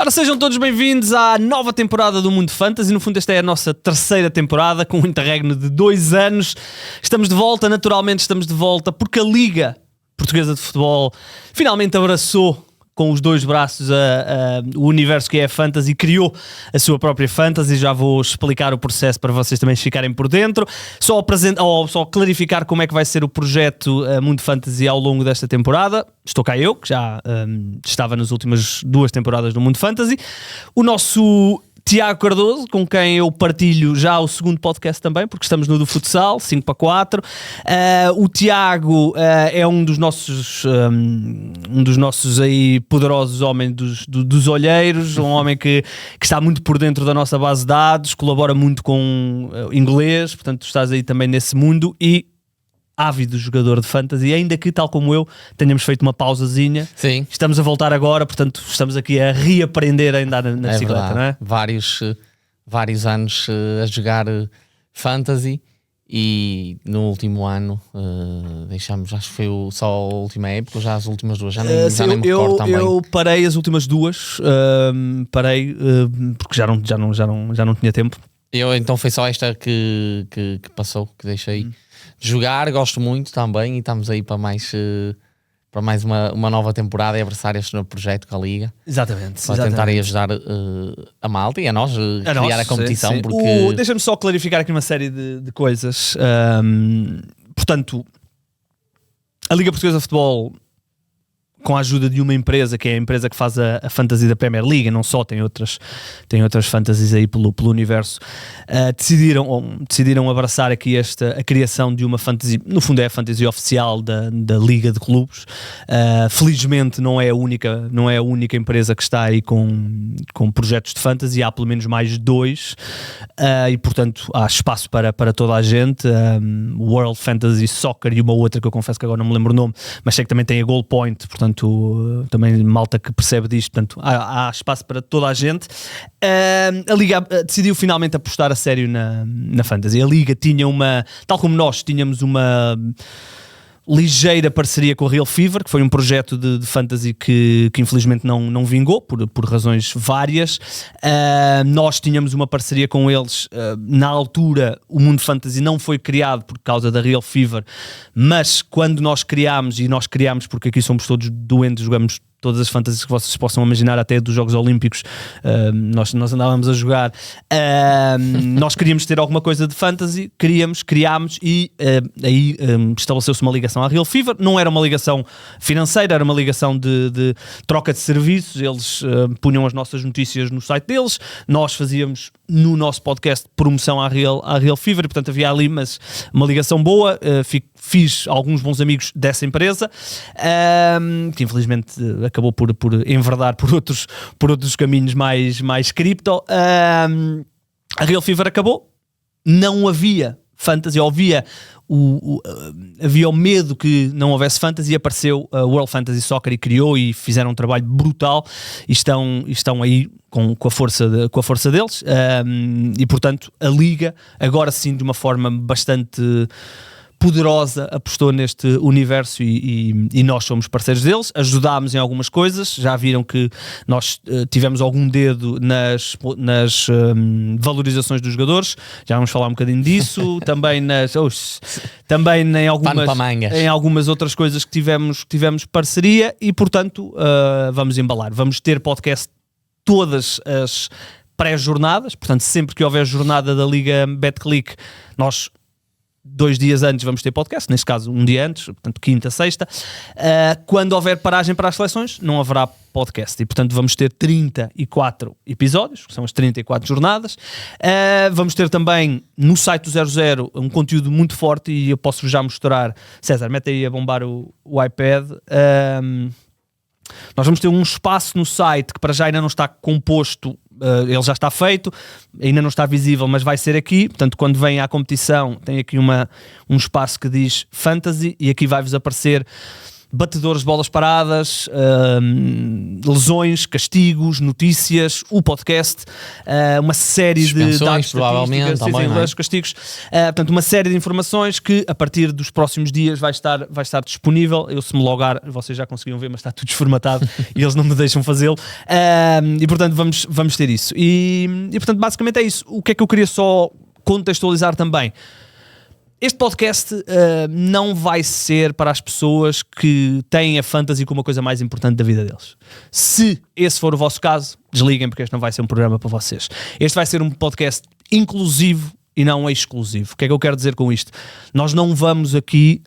Ora, sejam todos bem-vindos à nova temporada do Mundo Fantasy. No fundo, esta é a nossa terceira temporada, com um interregno de 2 anos. Estamos de volta, naturalmente estamos de volta, porque a Liga Portuguesa de Futebol finalmente abraçou com os 2 braços o universo que é a Fantasy, criou a sua própria Fantasy. Já vou explicar o processo para vocês também ficarem por dentro. Só clarificar como é que vai ser o projeto Mundo Fantasy ao longo desta temporada. Estou cá eu, que já estava nas últimas 2 temporadas do Mundo Fantasy. O nosso Tiago Cardoso, com quem eu partilho já o segundo podcast também, porque estamos no do futsal, 5-4. O Tiago é um dos nossos aí poderosos homens dos olheiros, um homem que está muito por dentro da nossa base de dados, colabora muito com inglês, portanto tu estás aí também nesse mundo e ávido jogador de fantasy, ainda que, tal como eu, tenhamos feito uma pausazinha. Sim. Estamos a voltar agora, portanto estamos aqui a reaprender a andar na bicicleta, verdade. não é? Vários anos a jogar fantasy e no último ano deixamos, acho que foi só a última época, já as últimas 2, já nem me recordo também. Eu parei as últimas 2, porque já não tinha tempo. Eu então foi só esta que passou, que deixei de jogar. Gosto muito também e estamos aí para mais uma nova temporada e abraçar este novo projeto com a Liga. Exatamente. Para tentar ajudar a malta e a nós criar a competição. Sim. Porque... Deixa-me só clarificar aqui uma série de coisas. Portanto, a Liga Portuguesa de Futebol, com a ajuda de uma empresa, que é a empresa que faz a fantasy da Premier League, não só, tem outras fantasies aí pelo universo, decidiram abraçar aqui a criação de uma fantasy, no fundo é a fantasy oficial da Liga de Clubes. Felizmente não é a única empresa que está aí com projetos de fantasy, há pelo menos mais 2, e portanto há espaço para toda a gente. World Fantasy Soccer e uma outra que eu confesso que agora não me lembro o nome, mas sei que também tem a Goal Point, portanto também malta que percebe disto, portanto há espaço para toda a gente. A Liga decidiu finalmente apostar a sério na Fantasy. A Liga tinha tal como nós tínhamos uma ligeira parceria com a Real Fever, que foi um projeto de fantasy que infelizmente não vingou por razões várias. Nós tínhamos uma parceria com eles. Na altura o Mundo Fantasy não foi criado por causa da Real Fever, mas quando nós criámos porque aqui somos todos doentes, jogamos todas as fantasias que vocês possam imaginar, até dos Jogos Olímpicos, nós andávamos a jogar. Nós queríamos ter alguma coisa de fantasy, criámos e aí estabeleceu-se uma ligação à Real Fever. Não era uma ligação financeira, era uma ligação de troca de serviços. Eles punham as nossas notícias no site deles, nós fazíamos no nosso podcast promoção à Real Fever, e portanto havia ali uma ligação boa. Fiz alguns bons amigos dessa empresa, que infelizmente acabou por enverdar por outros caminhos mais cripto. A Real Fever acabou, não havia fantasy, havia o medo que não houvesse fantasy, apareceu a World Fantasy Soccer e criou, e fizeram um trabalho brutal e estão aí com a força deles, e portanto a Liga agora sim, de uma forma bastante poderosa, apostou neste universo e nós somos parceiros deles, ajudámos em algumas coisas. Já viram que nós tivemos algum dedo nas valorizações dos jogadores, já vamos falar um bocadinho disso. Também em algumas outras coisas que tivemos parceria, e portanto vamos embalar. Vamos ter podcast todas as pré-jornadas, portanto sempre que houver jornada da Liga Betclic, nós 2 dias antes vamos ter podcast, neste caso um dia antes, portanto quinta, sexta. Quando houver paragem para as seleções, não haverá podcast, e portanto vamos ter 34 episódios, que são as 34 jornadas. Vamos ter também no site do 00 um conteúdo muito forte, e eu posso já mostrar. César, mete aí a bombar o iPad. Nós vamos ter um espaço no site que para já ainda não está composto. Ele já está feito, ainda não está visível, mas vai ser aqui. Portanto, quando vem à competição, tem aqui um espaço que diz Fantasy, e aqui vai-vos aparecer batedores de bolas paradas, lesões, castigos, notícias, o podcast, uma série de dados, provavelmente, estatísticas, castigos, portanto uma série de informações que a partir dos próximos dias vai estar disponível. Eu, se me logar, vocês já conseguiram ver, mas está tudo desformatado e eles não me deixam fazê-lo, e portanto vamos ter isso, e portanto basicamente é isso. O que é que eu queria só contextualizar também: este podcast não vai ser para as pessoas que têm a fantasy como a coisa mais importante da vida deles. Se esse for o vosso caso, desliguem, porque este não vai ser um programa para vocês. Este vai ser um podcast inclusivo e não exclusivo. O que é que eu quero dizer com isto? Nós não vamos aqui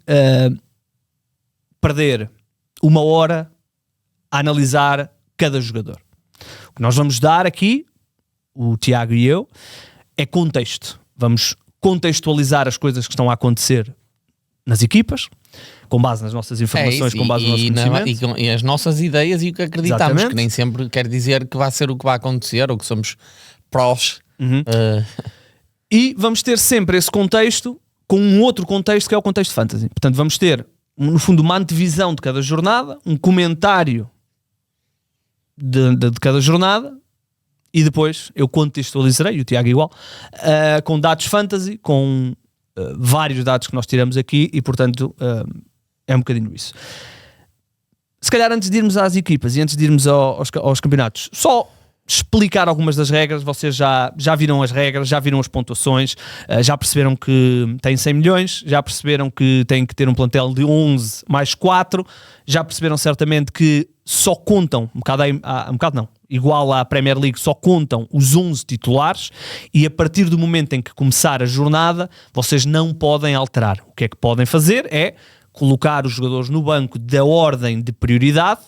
perder uma hora a analisar cada jogador. O que nós vamos dar aqui, o Tiago e eu, é contexto. Vamos contextualizar as coisas que estão a acontecer nas equipas, com base nas nossas informações, com base no nosso conhecimento. E as nossas ideias e o que acreditamos. Exatamente. Que nem sempre quer dizer que vai ser o que vai acontecer ou que somos prós. E vamos ter sempre esse contexto com um outro contexto, que é o contexto fantasy. Portanto, vamos ter, no fundo, uma antevisão de cada jornada, um comentário de cada jornada, e depois eu contextualizarei, o Tiago igual, com dados fantasy, com vários dados que nós tiramos aqui, e portanto é um bocadinho isso. Se calhar antes de irmos às equipas e antes de irmos aos campeonatos, só explicar algumas das regras. Vocês já viram as regras, já viram as pontuações, já perceberam que têm 100 milhões, já perceberam que têm que ter um plantel de 11 mais 4, já perceberam certamente que só contam, igual à Premier League, só contam os 11 titulares, e a partir do momento em que começar a jornada, vocês não podem alterar. O que é que podem fazer é colocar os jogadores no banco da ordem de prioridade.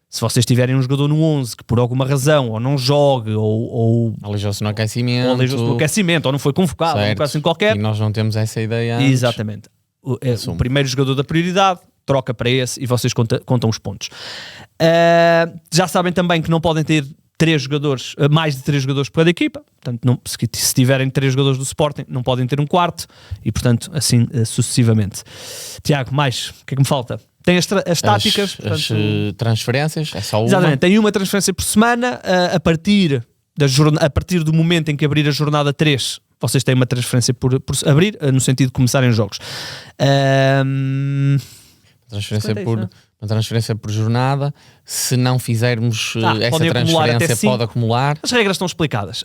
Se vocês tiverem um jogador no 11 que por alguma razão ou não jogue ou aleijou-se no aquecimento, ou não foi convocado, ou assim qualquer, e nós não temos essa ideia antes. Exatamente. O primeiro jogador da prioridade troca para esse e vocês contam os pontos. Já sabem também que não podem ter mais de 3 jogadores por cada equipa. Portanto, se tiverem 3 jogadores do Sporting, não podem ter um quarto, e portanto assim sucessivamente. Tiago, mais, o que é que me falta? Tem as táticas, as transferências, é só uma. Exatamente, tem uma transferência por semana. A partir do momento em que abrir a jornada 3, vocês têm uma transferência por abrir, no sentido de começarem os jogos. Uma transferência por jornada. Se não fizermos essa transferência, pode acumular. As regras estão explicadas.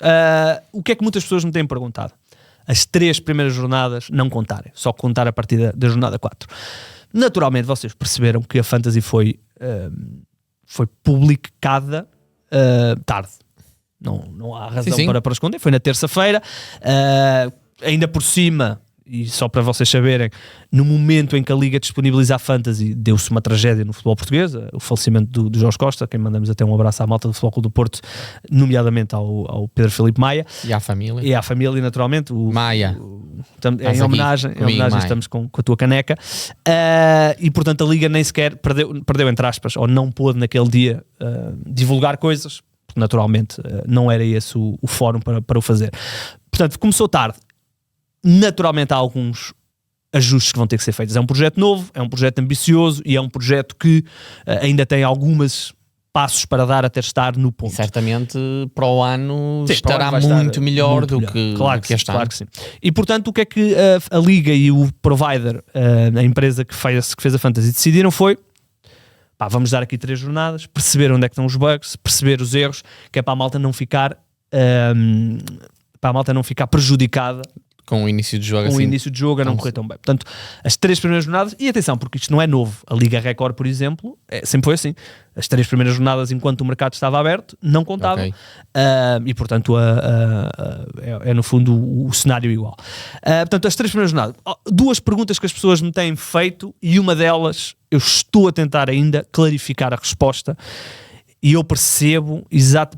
O que é que muitas pessoas me têm perguntado? As 3 primeiras jornadas não contarem, só contar a partir da jornada 4. Naturalmente, vocês perceberam que a Fantasy foi publicada tarde. Não há razão para esconder. Foi na terça-feira. Ainda por cima, e só para vocês saberem, no momento em que a Liga disponibiliza a Fantasy, deu-se uma tragédia no futebol português, o falecimento do Jorge Costa, quem mandamos até um abraço à malta do Futebol Clube do Porto, nomeadamente ao Pedro Filipe Maia. E à família. Naturalmente. Maia. Em homenagem estamos com a tua caneca. E portanto a Liga nem sequer perdeu entre aspas, ou não pôde naquele dia divulgar coisas, porque naturalmente não era esse o fórum para o fazer. Portanto, começou tarde. Naturalmente há alguns ajustes que vão ter que ser feitos. É um projeto novo, é um projeto ambicioso e é um projeto que ainda tem alguns passos para dar até estar no ponto. E certamente para o ano estará muito melhor do que este ano. Claro que sim. E portanto o que é que a Liga e o provider, a empresa que fez a Fantasy, decidiram foi: vamos dar aqui 3 jornadas, perceber onde é que estão os bugs, perceber os erros, que é para a malta não ficar prejudicada com o início de jogo, o início de jogo a não correr tão bem. Portanto, as 3 primeiras jornadas, e atenção, porque isto não é novo. A Liga Record, por exemplo, sempre foi assim. As 3 primeiras jornadas, enquanto o mercado estava aberto, não contavam. Okay. E portanto, é no fundo o cenário igual. Portanto, as 3 primeiras jornadas. 2 perguntas que as pessoas me têm feito, e uma delas eu estou a tentar ainda clarificar a resposta. E eu percebo,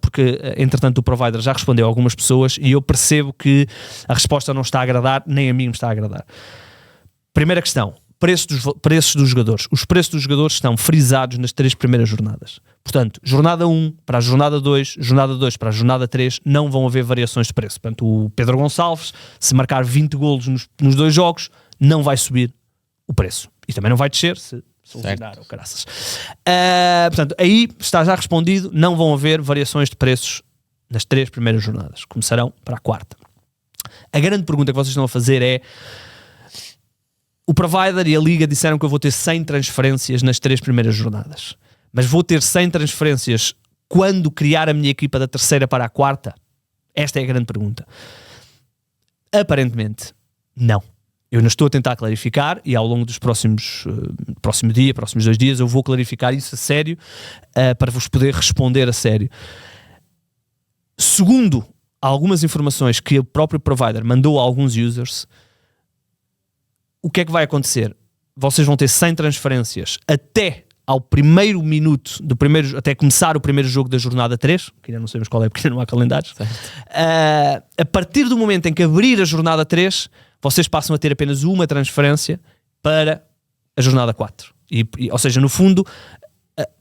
porque entretanto o provider já respondeu a algumas pessoas, e eu percebo que a resposta não está a agradar, nem a mim me está a agradar. Primeira questão: preços dos jogadores. Os preços dos jogadores estão frisados nas 3 primeiras jornadas. Portanto, jornada 1 para a jornada 2, jornada 2 para a jornada 3, não vão haver variações de preço. Portanto, o Pedro Gonçalves, se marcar 20 golos nos 2 jogos, não vai subir o preço. E também não vai descer, se Solucionar, ou caraças. Portanto, aí está já respondido, não vão haver variações de preços nas 3 primeiras jornadas. Começarão para a 4ª. A grande pergunta que vocês estão a fazer é: o provider e a liga disseram que eu vou ter 100 transferências nas 3 primeiras jornadas, mas vou ter 100 transferências quando criar a minha equipa da 3ª para a 4ª? Esta é a grande pergunta. Aparentemente, não. Eu não estou a tentar clarificar, e ao longo dos próximos 2 dias, eu vou clarificar isso a sério, para vos poder responder a sério. Segundo algumas informações que o próprio provider mandou a alguns users, o que é que vai acontecer? Vocês vão ter 100 transferências até ao primeiro minuto, até começar o primeiro jogo da jornada 3, que ainda não sabemos qual é porque não há calendários. A partir do momento em que abrir a jornada 3, vocês passam a ter apenas uma transferência para a jornada 4. Ou seja, no fundo,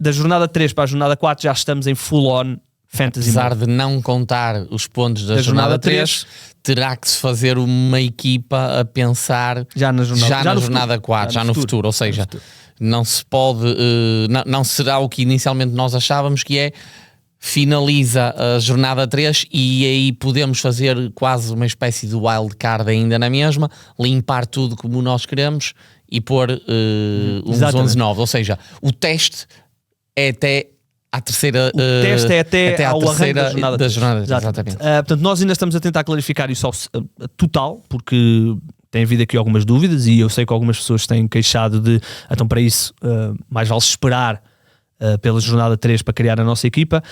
da jornada 3 para a jornada 4 já estamos em full-on fantasy. Apesar de não contar os pontos da jornada 3, terá que se fazer uma equipa a pensar já na jornada 4, já no futuro. Ou seja, não se pode, não será o que inicialmente nós achávamos, que é finaliza a jornada 3 e aí podemos fazer quase uma espécie de wildcard ainda na mesma, limpar tudo como nós queremos e pôr uns 11 novos. Ou seja, o teste é até à terceira, o teste é até ao arranque da jornada. Exatamente. Portanto, nós ainda estamos a tentar clarificar isso total, porque tem havido aqui algumas dúvidas e eu sei que algumas pessoas têm queixado de, então para isso mais vale esperar pela jornada 3 para criar a nossa equipa.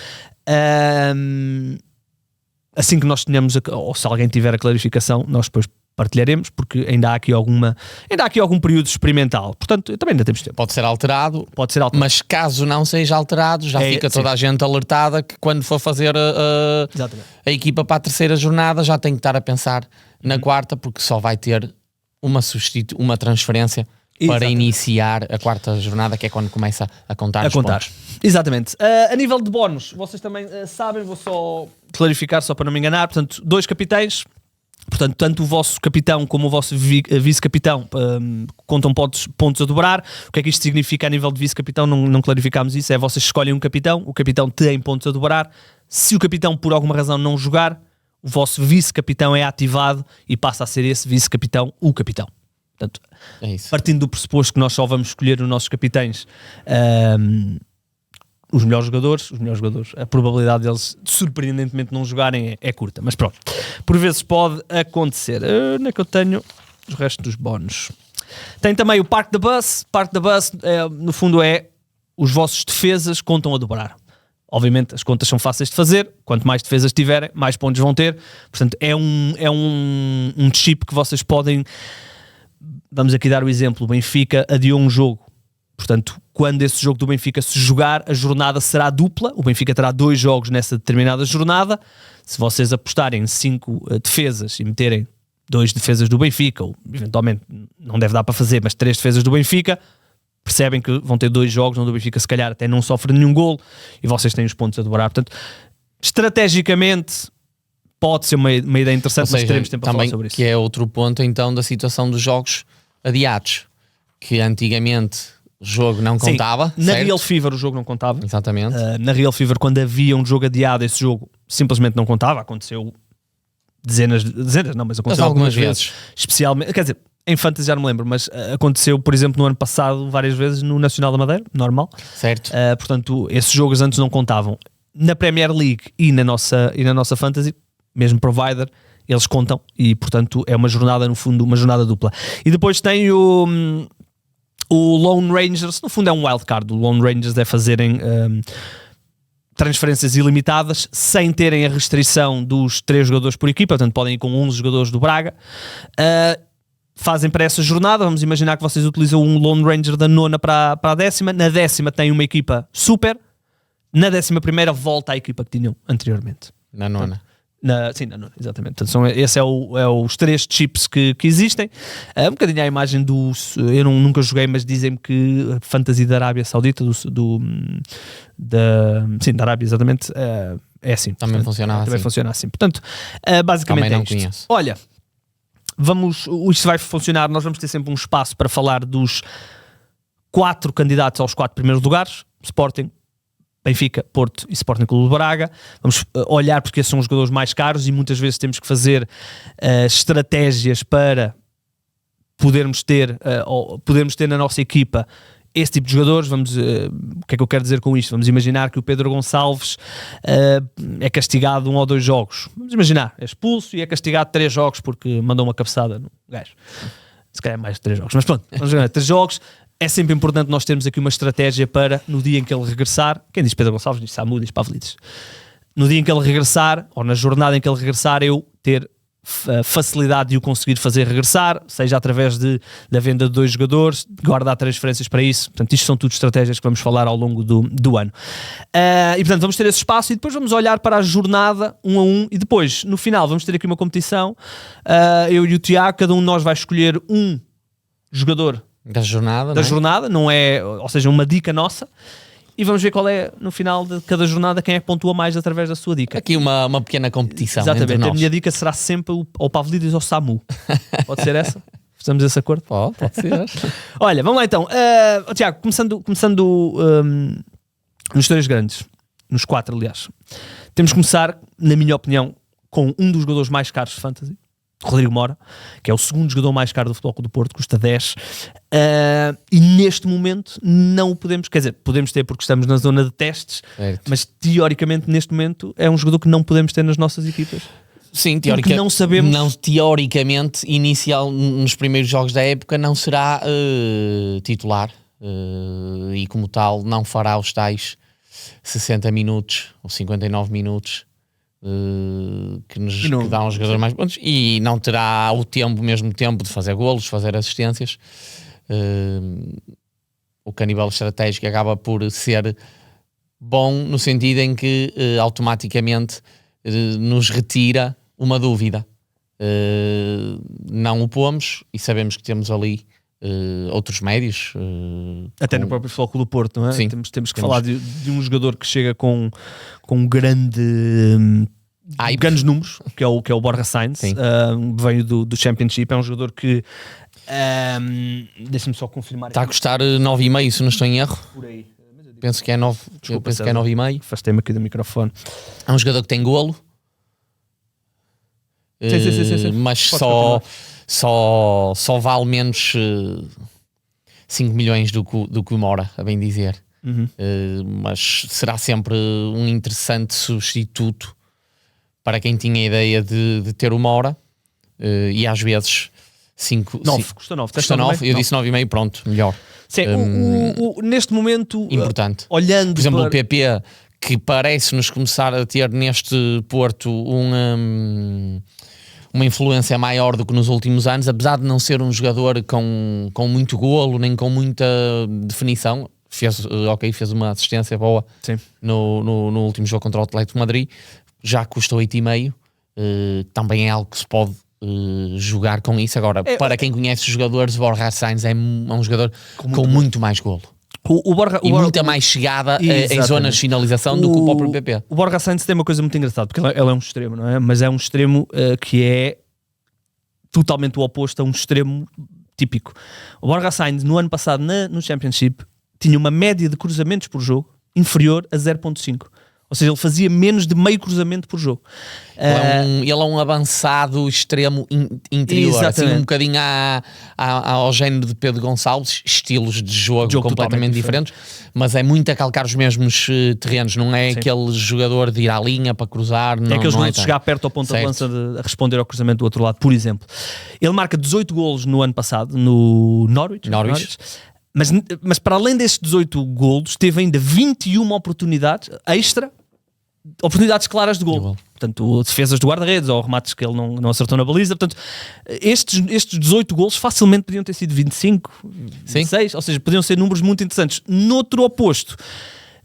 Assim que nós tenhamos, ou se alguém tiver a clarificação, nós depois partilharemos, porque ainda há aqui algum período experimental. Portanto, também ainda temos tempo. Pode ser alterado, mas caso não seja alterado, já fica toda a gente alertada que quando for fazer a equipa para a terceira jornada já tem que estar a pensar na quarta, porque só vai ter uma transferência para iniciar a quarta jornada, que é quando começa a contar os pontos. Exatamente. A nível de bónus, vocês também sabem, vou só clarificar, só para não me enganar. Portanto, 2 capitães. Portanto, tanto o vosso capitão como o vosso vice-capitão contam pontos a dobrar. O que é que isto significa a nível de vice-capitão? Não clarificámos isso. É vocês escolhem um capitão, o capitão tem pontos a dobrar. Se o capitão por alguma razão não jogar, o vosso vice-capitão é ativado e passa a ser esse vice-capitão o capitão. Portanto, partindo do pressuposto que nós só vamos escolher os nossos capitães, os melhores jogadores, a probabilidade deles surpreendentemente não jogarem é curta, mas pronto, por vezes pode acontecer. Onde é que eu tenho os restos dos bónus? Tem também o Park the Bus. No fundo é os vossos defesas contam a dobrar. Obviamente as contas são fáceis de fazer, quanto mais defesas tiverem, mais pontos vão ter. Portanto, é um chip que vocês podem. Vamos aqui dar o exemplo, o Benfica adiou um jogo. Portanto, quando esse jogo do Benfica se jogar, a jornada será dupla. O Benfica terá 2 jogos nessa determinada jornada. Se vocês apostarem 5 defesas e meterem 2 defesas do Benfica, ou eventualmente não deve dar para fazer, mas 3 defesas do Benfica, percebem que vão ter 2 jogos onde o Benfica se calhar até não sofre nenhum golo e vocês têm os pontos a dobrar. Portanto, estrategicamente pode ser uma ideia interessante, mas teremos tempo para falar sobre isso. Que é outro ponto então da situação dos jogos adiados, que antigamente o jogo não contava. Na Real Fever o jogo não contava. Exatamente. Na Real Fever, quando havia um jogo adiado, esse jogo simplesmente não contava. Aconteceu dezenas não, mas aconteceu algumas vezes. Especialmente, quer dizer, em Fantasy já não me lembro, mas aconteceu, por exemplo, no ano passado várias vezes no Nacional da Madeira, normal. Certo. Portanto, esses jogos antes não contavam. Na Premier League e na nossa Fantasy, mesmo provider, eles contam e, portanto, é uma jornada, no fundo, uma jornada dupla. E depois tem o Lone Rangers, no fundo é um wildcard. O Lone Rangers é fazerem transferências ilimitadas sem terem a restrição dos 3 jogadores por equipa, portanto podem ir com 11 jogadores do Braga. Fazem para essa jornada, vamos imaginar que vocês utilizam um Lone Ranger da 9ª para a 10ª, na 10ª tem uma equipa super, na 11ª volta à equipa que tinham anteriormente. Na 9ª. Sim, na 9ª, exatamente. Portanto, esse é os 3 chips que existem. Um bocadinho a imagem eu nunca joguei, mas dizem-me que a Fantasy da Arábia Saudita, da Arábia, exatamente, é assim. Também funciona assim. Portanto, basicamente também não isto. Conheço. Olha, isto vai funcionar, nós vamos ter sempre um espaço para falar dos 4 candidatos aos 4 primeiros lugares: Sporting, Benfica, Porto e Sporting Clube de Braga. Vamos olhar porque esses são os jogadores mais caros e muitas vezes temos que fazer estratégias para podermos ter na nossa equipa esse tipo de jogadores. O que é que eu quero dizer com isto? Vamos imaginar que o Pedro Gonçalves é castigado 1 ou 2 jogos. Vamos imaginar, é expulso e é castigado 3 jogos porque mandou uma cabeçada no gajo. Se calhar mais de 3 jogos, mas pronto, vamos jogar 3 jogos. É sempre importante nós termos aqui uma estratégia para, no dia em que ele regressar, quem diz Pedro Gonçalves, diz Samu, diz Pavlidis, no dia em que ele regressar, ou na jornada em que ele regressar, eu ter facilidade de o conseguir fazer regressar, seja através da venda de 2 jogadores, guardar transferências para isso. Portanto, isto são tudo estratégias que vamos falar ao longo do ano. E portanto, vamos ter esse espaço e depois vamos olhar para a jornada 1 a 1 e depois, no final, vamos ter aqui uma competição. Eu e o Tiago, cada um de nós vai escolher um jogador da jornada, não é? Ou seja, uma dica nossa. E vamos ver qual é, no final de cada jornada, quem é que pontua mais através da sua dica. Aqui uma pequena competição. Exatamente, entre nós. A minha dica será sempre ao Pavlidis ou ao Samu. Pode ser essa? Fazemos esse acordo? Pode ser. Olha, vamos lá então. Tiago, começando nos 3 grandes, nos 4 aliás. Temos que começar, na minha opinião, com um dos jogadores mais caros de Fantasy, Rodrigo Mora, que é o segundo jogador mais caro do Futebol Clube do Porto, custa 10, e neste momento não o podemos, quer dizer, podemos ter porque estamos na zona de testes, certo. Mas teoricamente neste momento é um jogador que não podemos ter nas nossas equipas. Sim, não sabemos. Teoricamente, nos primeiros jogos da época não será titular, e como tal não fará os tais 60 minutos ou 59 minutos que dá um jogador mais pontos, e não terá o mesmo tempo de fazer golos, fazer assistências, o que a nível estratégico acaba por ser bom no sentido em que automaticamente nos retira uma dúvida. Não o pomos e sabemos que temos ali outros médios. Até no próprio Futebol Clube do Porto, não é? Sim, temos que falar de um jogador que chega com grandes números, que é o Borja Sainz, veio do Championship, é um jogador que deixa-me só confirmar. Está a custar 9,5, se não estou em erro. Por aí. Penso que é 9. Desculpa, penso que é 9,5. Afastei-me aqui do microfone. É um jogador que tem golo. Sim. Mas só vale menos 5 milhões do que o Mora, a bem dizer. Mas será sempre um interessante substituto para quem tinha a ideia de ter o Mora, e às vezes 9, custa 9. Custa 9, eu disse 9,5, pronto, melhor. Sim, neste momento, importante. Olhando, por exemplo, o PP, que parece-nos começar a ter neste Porto uma influência maior do que nos últimos anos, apesar de não ser um jogador com muito golo, nem com muita definição. Fez uma assistência boa no último jogo contra o Atlético de Madrid, já custa 8,5, também é algo que se pode jogar com isso. Agora, para quem conhece os jogadores, Borja Sainz é um jogador com muito mais golo. Muita mais chegada em zonas de finalização do que o próprio PP. O Borja Sainz tem uma coisa muito engraçada, porque ele é um extremo, não é? Mas é um extremo que é totalmente o oposto a um extremo típico. O Borja Sainz, no ano passado, no Championship, tinha uma média de cruzamentos por jogo inferior a 0,5. Ou seja, ele fazia menos de meio cruzamento por jogo. Ele é um avançado extremo interior, assim, um bocadinho ao género de Pedro Gonçalves, estilos de jogo completamente diferentes, mas é muito a calcar os mesmos terrenos, não é aquele jogador de ir à linha para cruzar. É aqueles jogadores de chegar perto ao ponto de lança a responder ao cruzamento do outro lado, por exemplo. Ele marca 18 golos no ano passado, no Norwich. Mas para além destes 18 golos, teve ainda 21 oportunidades extra, oportunidades claras de gol. Portanto, defesas do guarda-redes ou remates que ele não acertou na baliza. Portanto, estes 18 golos facilmente podiam ter sido 25, 26, ou seja, podiam ser números muito interessantes. Noutro oposto,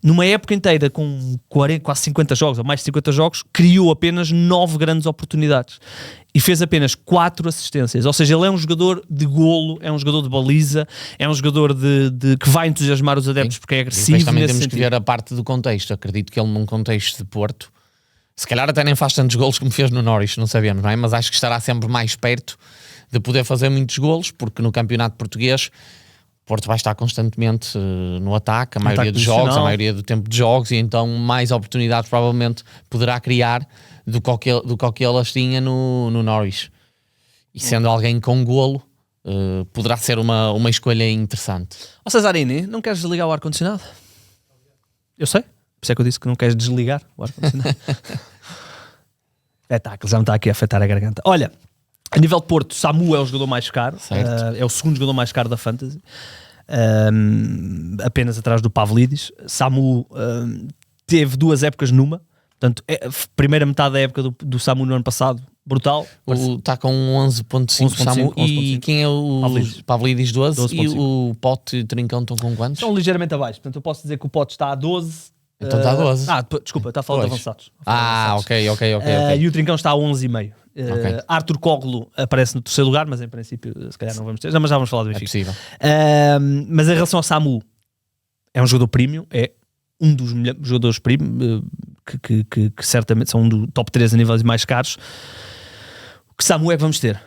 numa época inteira com 40, quase 50 jogos, ou mais de 50 jogos, criou apenas 9 grandes oportunidades e fez apenas 4 assistências. Ou seja, ele é um jogador de golo, é um jogador de baliza, é um jogador que vai entusiasmar os adeptos porque é agressivo. E também temos que ver a parte do contexto. Acredito que ele, num contexto de Porto, se calhar até nem faz tantos golos como fez no Norwich, não sabemos, não é? Mas acho que estará sempre mais perto de poder fazer muitos golos, porque no campeonato português Porto vai estar constantemente no ataque, a maioria dos jogos, a maioria do tempo de jogos, e então mais oportunidades provavelmente poderá criar do que elas tinha no Norwich. E sendo alguém com golo, poderá ser uma escolha interessante. Ó Cesarini, não queres desligar o ar-condicionado? Eu sei, por isso é que eu disse que não queres desligar o ar-condicionado. Que já me está aqui a afetar a garganta. Olha, a nível de Porto, Samu é o jogador mais caro, é o segundo jogador mais caro da Fantasy, apenas atrás do Pavlidis. Samu teve 2 épocas numa, portanto, primeira metade da época do Samu no ano passado, brutal. Está com 11.5 Samu, e quem é o Pavlidis? 12 e o Pote e o Trincão estão com quantos? Estão ligeiramente abaixo, portanto eu posso dizer que o Pote está a 12. Então está a 12. Desculpa, está a falar de avançados. Ok. E o Trincão está a 11,5. Arthur Coglu aparece no terceiro lugar, mas em princípio se calhar não vamos ter, mas já vamos falar do Benfica. É possível. Mas em relação ao Samu, é um jogador premium, é um dos jogadores premium, que certamente são um do top 3 a níveis mais caros. Que Samu é que vamos ter?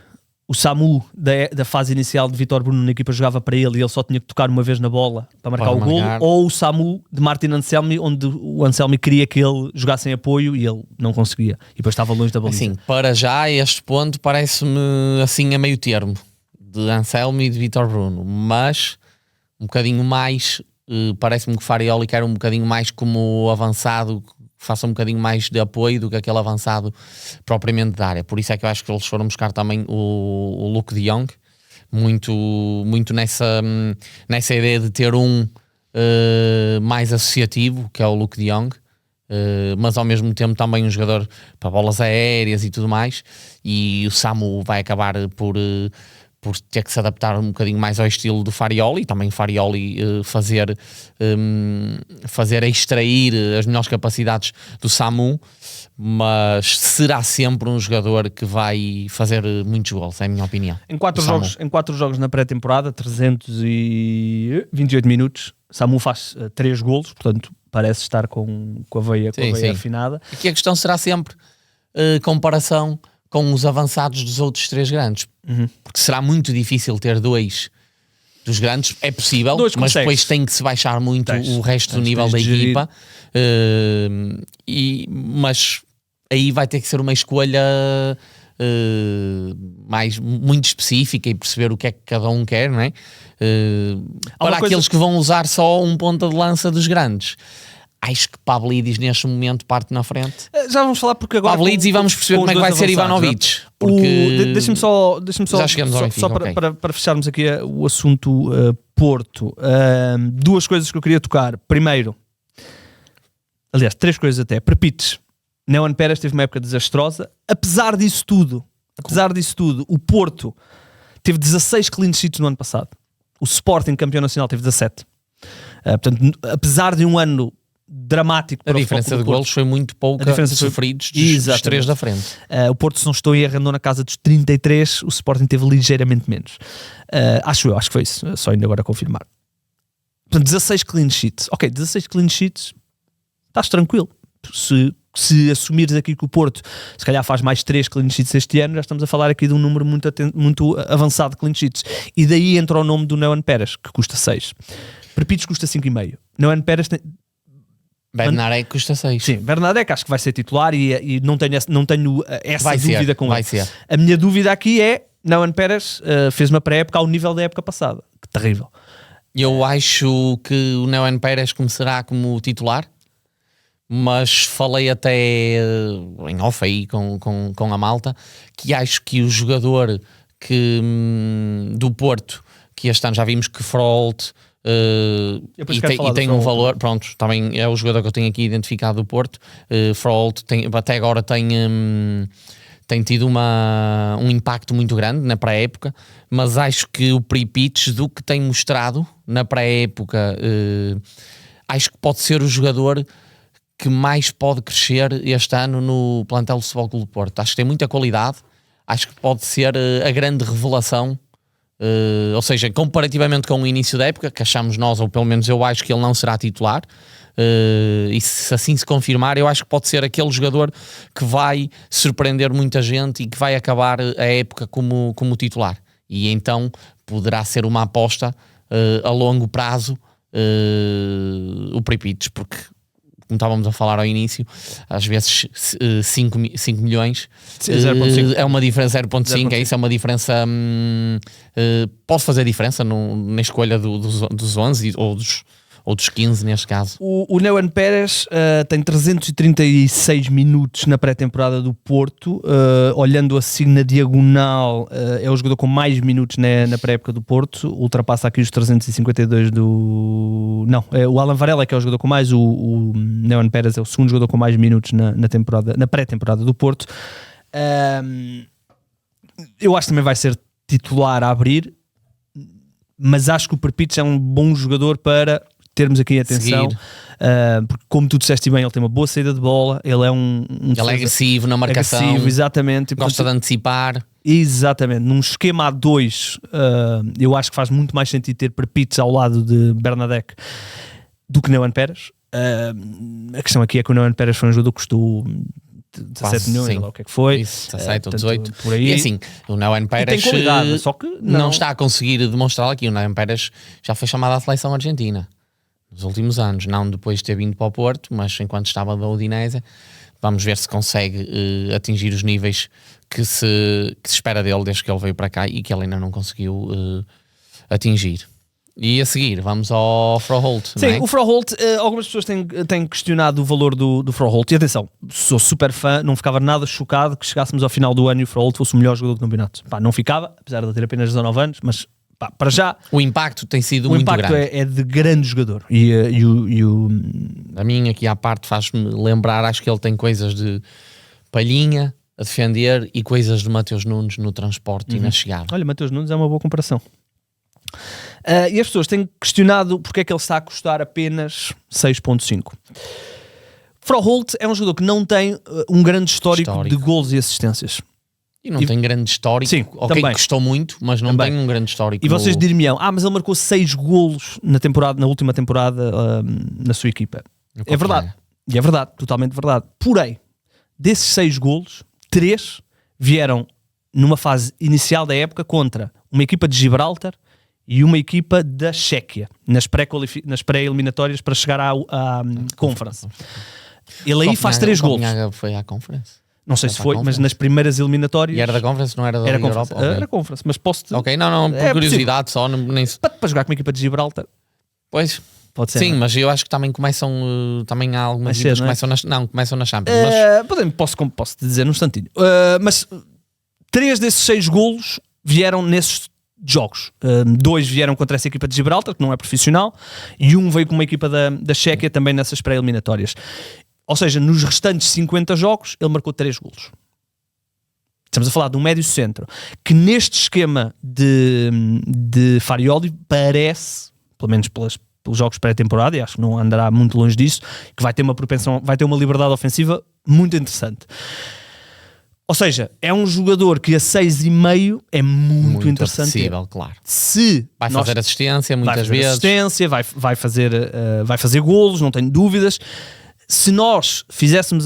O Samu da fase inicial de Vítor Bruno na equipa jogava para ele e ele só tinha que tocar uma vez na bola para marcar o golo, ou o Samu de Martin Anselmi, onde o Anselmi queria que ele jogasse em apoio e ele não conseguia e depois estava longe da baliza. Assim, para já este ponto parece-me assim a meio termo de Anselmi e de Vítor Bruno, mas um bocadinho mais, parece-me que o Farioli quer um bocadinho mais como avançado, faça um bocadinho mais de apoio do que aquele avançado propriamente da área. Por isso é que eu acho que eles foram buscar também o Luke de Jong, muito nessa ideia de ter mais associativo, que é o Luke de Jong, mas ao mesmo tempo também um jogador para bolas aéreas e tudo mais, e o Samu vai acabar por ter que se adaptar um bocadinho mais ao estilo do Farioli, e também Farioli fazer extrair as melhores capacidades do Samu, mas será sempre um jogador que vai fazer muitos gols, é a minha opinião. Em 4 jogos na pré-temporada, 328 minutos, Samu faz 3 golos, portanto parece estar com a veia afinada. Aqui a questão será sempre comparação com os avançados dos outros 3 grandes, porque será muito difícil ter 2 dos grandes, é possível, mas depois tem que se baixar muito o resto do nível da equipa, mas aí vai ter que ser uma escolha muito específica e perceber o que é que cada um quer, não é? Para aqueles que vão usar só um ponta de lança dos grandes, acho que Pavlidis neste momento parte na frente. Já vamos falar porque agora Pavlidis e vamos perceber como é que vai ser Ivanovic. Deixa-me só já chegamos ao Benfica, para fecharmos aqui o assunto Porto. 2 coisas que eu queria tocar. Primeiro, aliás, 3 coisas até. Prepites. Neon Pérez teve uma época desastrosa. Apesar disso tudo, o Porto teve 16 clean sheets no ano passado. O Sporting, campeão nacional, teve 17. Portanto, apesar de um ano dramático para a diferença de golos foi muito pouca sofridos dos 3 da frente. O Porto, se não estou em erro, andou na casa dos 33, o Sporting teve ligeiramente menos. Acho que foi isso, só ainda agora a confirmar. Portanto, 16 clean sheets. Ok, 16 clean sheets, estás tranquilo. Se assumires aqui que o Porto se calhar faz mais 3 clean sheets este ano, já estamos a falar aqui de um número muito avançado de clean sheets. E daí entra o nome do Neon Pérez, que custa 6. Prepites custa 5,5. Neon Pérez tem... Bernardek custa 6. Sim, Bernardek acho que vai ser titular e não tenho essa dúvida com ele. Ser. A minha dúvida aqui é, Neon Pérez fez uma pré-época ao nível da época passada. Que terrível. Eu acho que o Neon Pérez começará como titular, mas falei até em off aí com a malta, que acho que o jogador do Porto, que este ano já vimos que Frolt... e tem um valor, pronto, também é o jogador que eu tenho aqui identificado do Porto. Frolt até agora tem tido um impacto muito grande na pré-época, mas acho que o Pripic, do que tem mostrado na pré-época, acho que pode ser o jogador que mais pode crescer este ano no plantel do Futebol Clube do Porto. Acho que tem muita qualidade, acho que pode ser a grande revelação. Ou seja, comparativamente com o início da época, que achamos nós, ou pelo menos eu acho que ele não será titular, e se assim se confirmar, eu acho que pode ser aquele jogador que vai surpreender muita gente e que vai acabar a época como titular, e então poderá ser uma aposta a longo prazo o Pripic, porque, como estávamos a falar ao início, às vezes 5 milhões é uma diferença, 0.5, é isso, é uma diferença, pode fazer diferença na escolha dos 11 ou dos 15 neste caso. O Neuen Pérez tem 336 minutos na pré-temporada do Porto, olhando assim na diagonal, é o jogador com mais minutos na pré-época do Porto, ultrapassa aqui os 352 do... Não, o Alan Varela é que é o jogador com mais, o Neuen Pérez é o segundo jogador com mais minutos na pré-temporada do Porto. Eu acho que também vai ser titular a abrir, mas acho que o Pripic é um bom jogador para termos aqui atenção, porque como tu disseste bem, ele tem uma boa saída de bola, ele é ele é agressivo na marcação, agressivo, exatamente, gosta de antecipar. Exatamente, num esquema A2 eu acho que faz muito mais sentido ter Pripic ao lado de Bernadette do que Neuen Pérez. A questão aqui é que o Neuen Pérez foi um jogador que custou 17 milhões, lá o que é que foi, isso, 17 ou 18 por aí. E assim, o Neuen Pérez só que não está a conseguir demonstrar aqui. O Neuen Pérez já foi chamado à seleção argentina nos últimos anos, não depois de ter vindo para o Porto, mas enquanto estava da Udinese. Vamos ver se consegue atingir os níveis que se espera dele desde que ele veio para cá e que ele ainda não conseguiu atingir. E a seguir, vamos ao Froholt. Sim, não é? O Froholt, algumas pessoas têm questionado o valor do Froholt. E atenção, sou super fã, não ficava nada chocado que chegássemos ao final do ano e o Froholt fosse o melhor jogador do campeonato. Pá, não ficava, apesar de ele ter apenas 19 anos, mas pá, para já... O impacto tem sido muito grande. O impacto é de grande jogador. A mim aqui à parte faz-me lembrar, acho que ele tem coisas de Palhinha a defender e coisas de Mateus Nunes no transporte e na chegada. Olha, Mateus Nunes é uma boa comparação. E as pessoas têm questionado porque é que ele está a custar apenas 6.5. Froholt é um jogador que não tem um grande histórico de golos e assistências. E não tem grande histórico. Sim, ok, custou muito, mas não tem um grande histórico. E vocês dir-me-ão, mas ele marcou 6 golos na última temporada na sua equipa. É verdade. E é verdade, totalmente verdade. Porém, desses 6 golos, 3 vieram numa fase inicial da época contra uma equipa de Gibraltar e uma equipa da Chequia, nas pré-eliminatórias para chegar à Conference. Ele aí faz 3 golos. Foi à Conference? Não sei se foi, mas nas primeiras eliminatórias... E era da Conference, não era da Liga Europa? Okay. Era Conference, mas posso... Ok, não, por curiosidade só. Para jogar com uma equipa de Gibraltar. Pois, pode ser. Sim, mas eu acho que também começam... Também há algumas equipas que começam na Champions. Posso te dizer num instantinho. Mas 3 desses 6 golos vieram nesses jogos. 2 vieram contra essa equipa de Gibraltar, que não é profissional, e 1 veio com uma equipa da Chequia também nessas pré-eliminatórias. Ou seja, nos restantes 50 jogos, ele marcou 3 golos. Estamos a falar de um médio centro, que neste esquema de Farioli parece, pelo menos pelos jogos pré-temporada, e acho que não andará muito longe disso, que vai ter uma propensão, vai ter uma liberdade ofensiva muito interessante. Ou seja, é um jogador que a 6,5 é muito interessante. Acessível, claro. Vai fazer assistência muitas vezes. Vai fazer golos, não tenho dúvidas. Se nós fizéssemos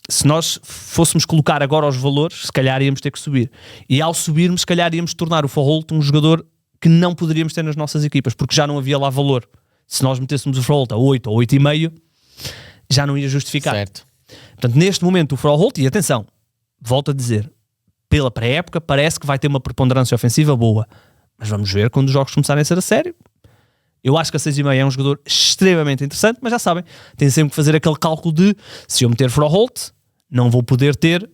se nós fôssemos colocar agora os valores, se calhar íamos ter que subir. E ao subirmos, se calhar íamos tornar o Froholt um jogador que não poderíamos ter nas nossas equipas, porque já não havia lá valor. Se nós metêssemos o Froholt a 8 ou 8,5, já não ia justificar. Certo. Portanto, neste momento o Froholt, e atenção, volto a dizer, pela pré-época parece que vai ter uma preponderância ofensiva boa. Mas vamos ver quando os jogos começarem a ser a sério. Eu acho que a 6,5 é um jogador extremamente interessante, mas já sabem, tem sempre que fazer aquele cálculo de se eu meter Froholt, não vou poder ter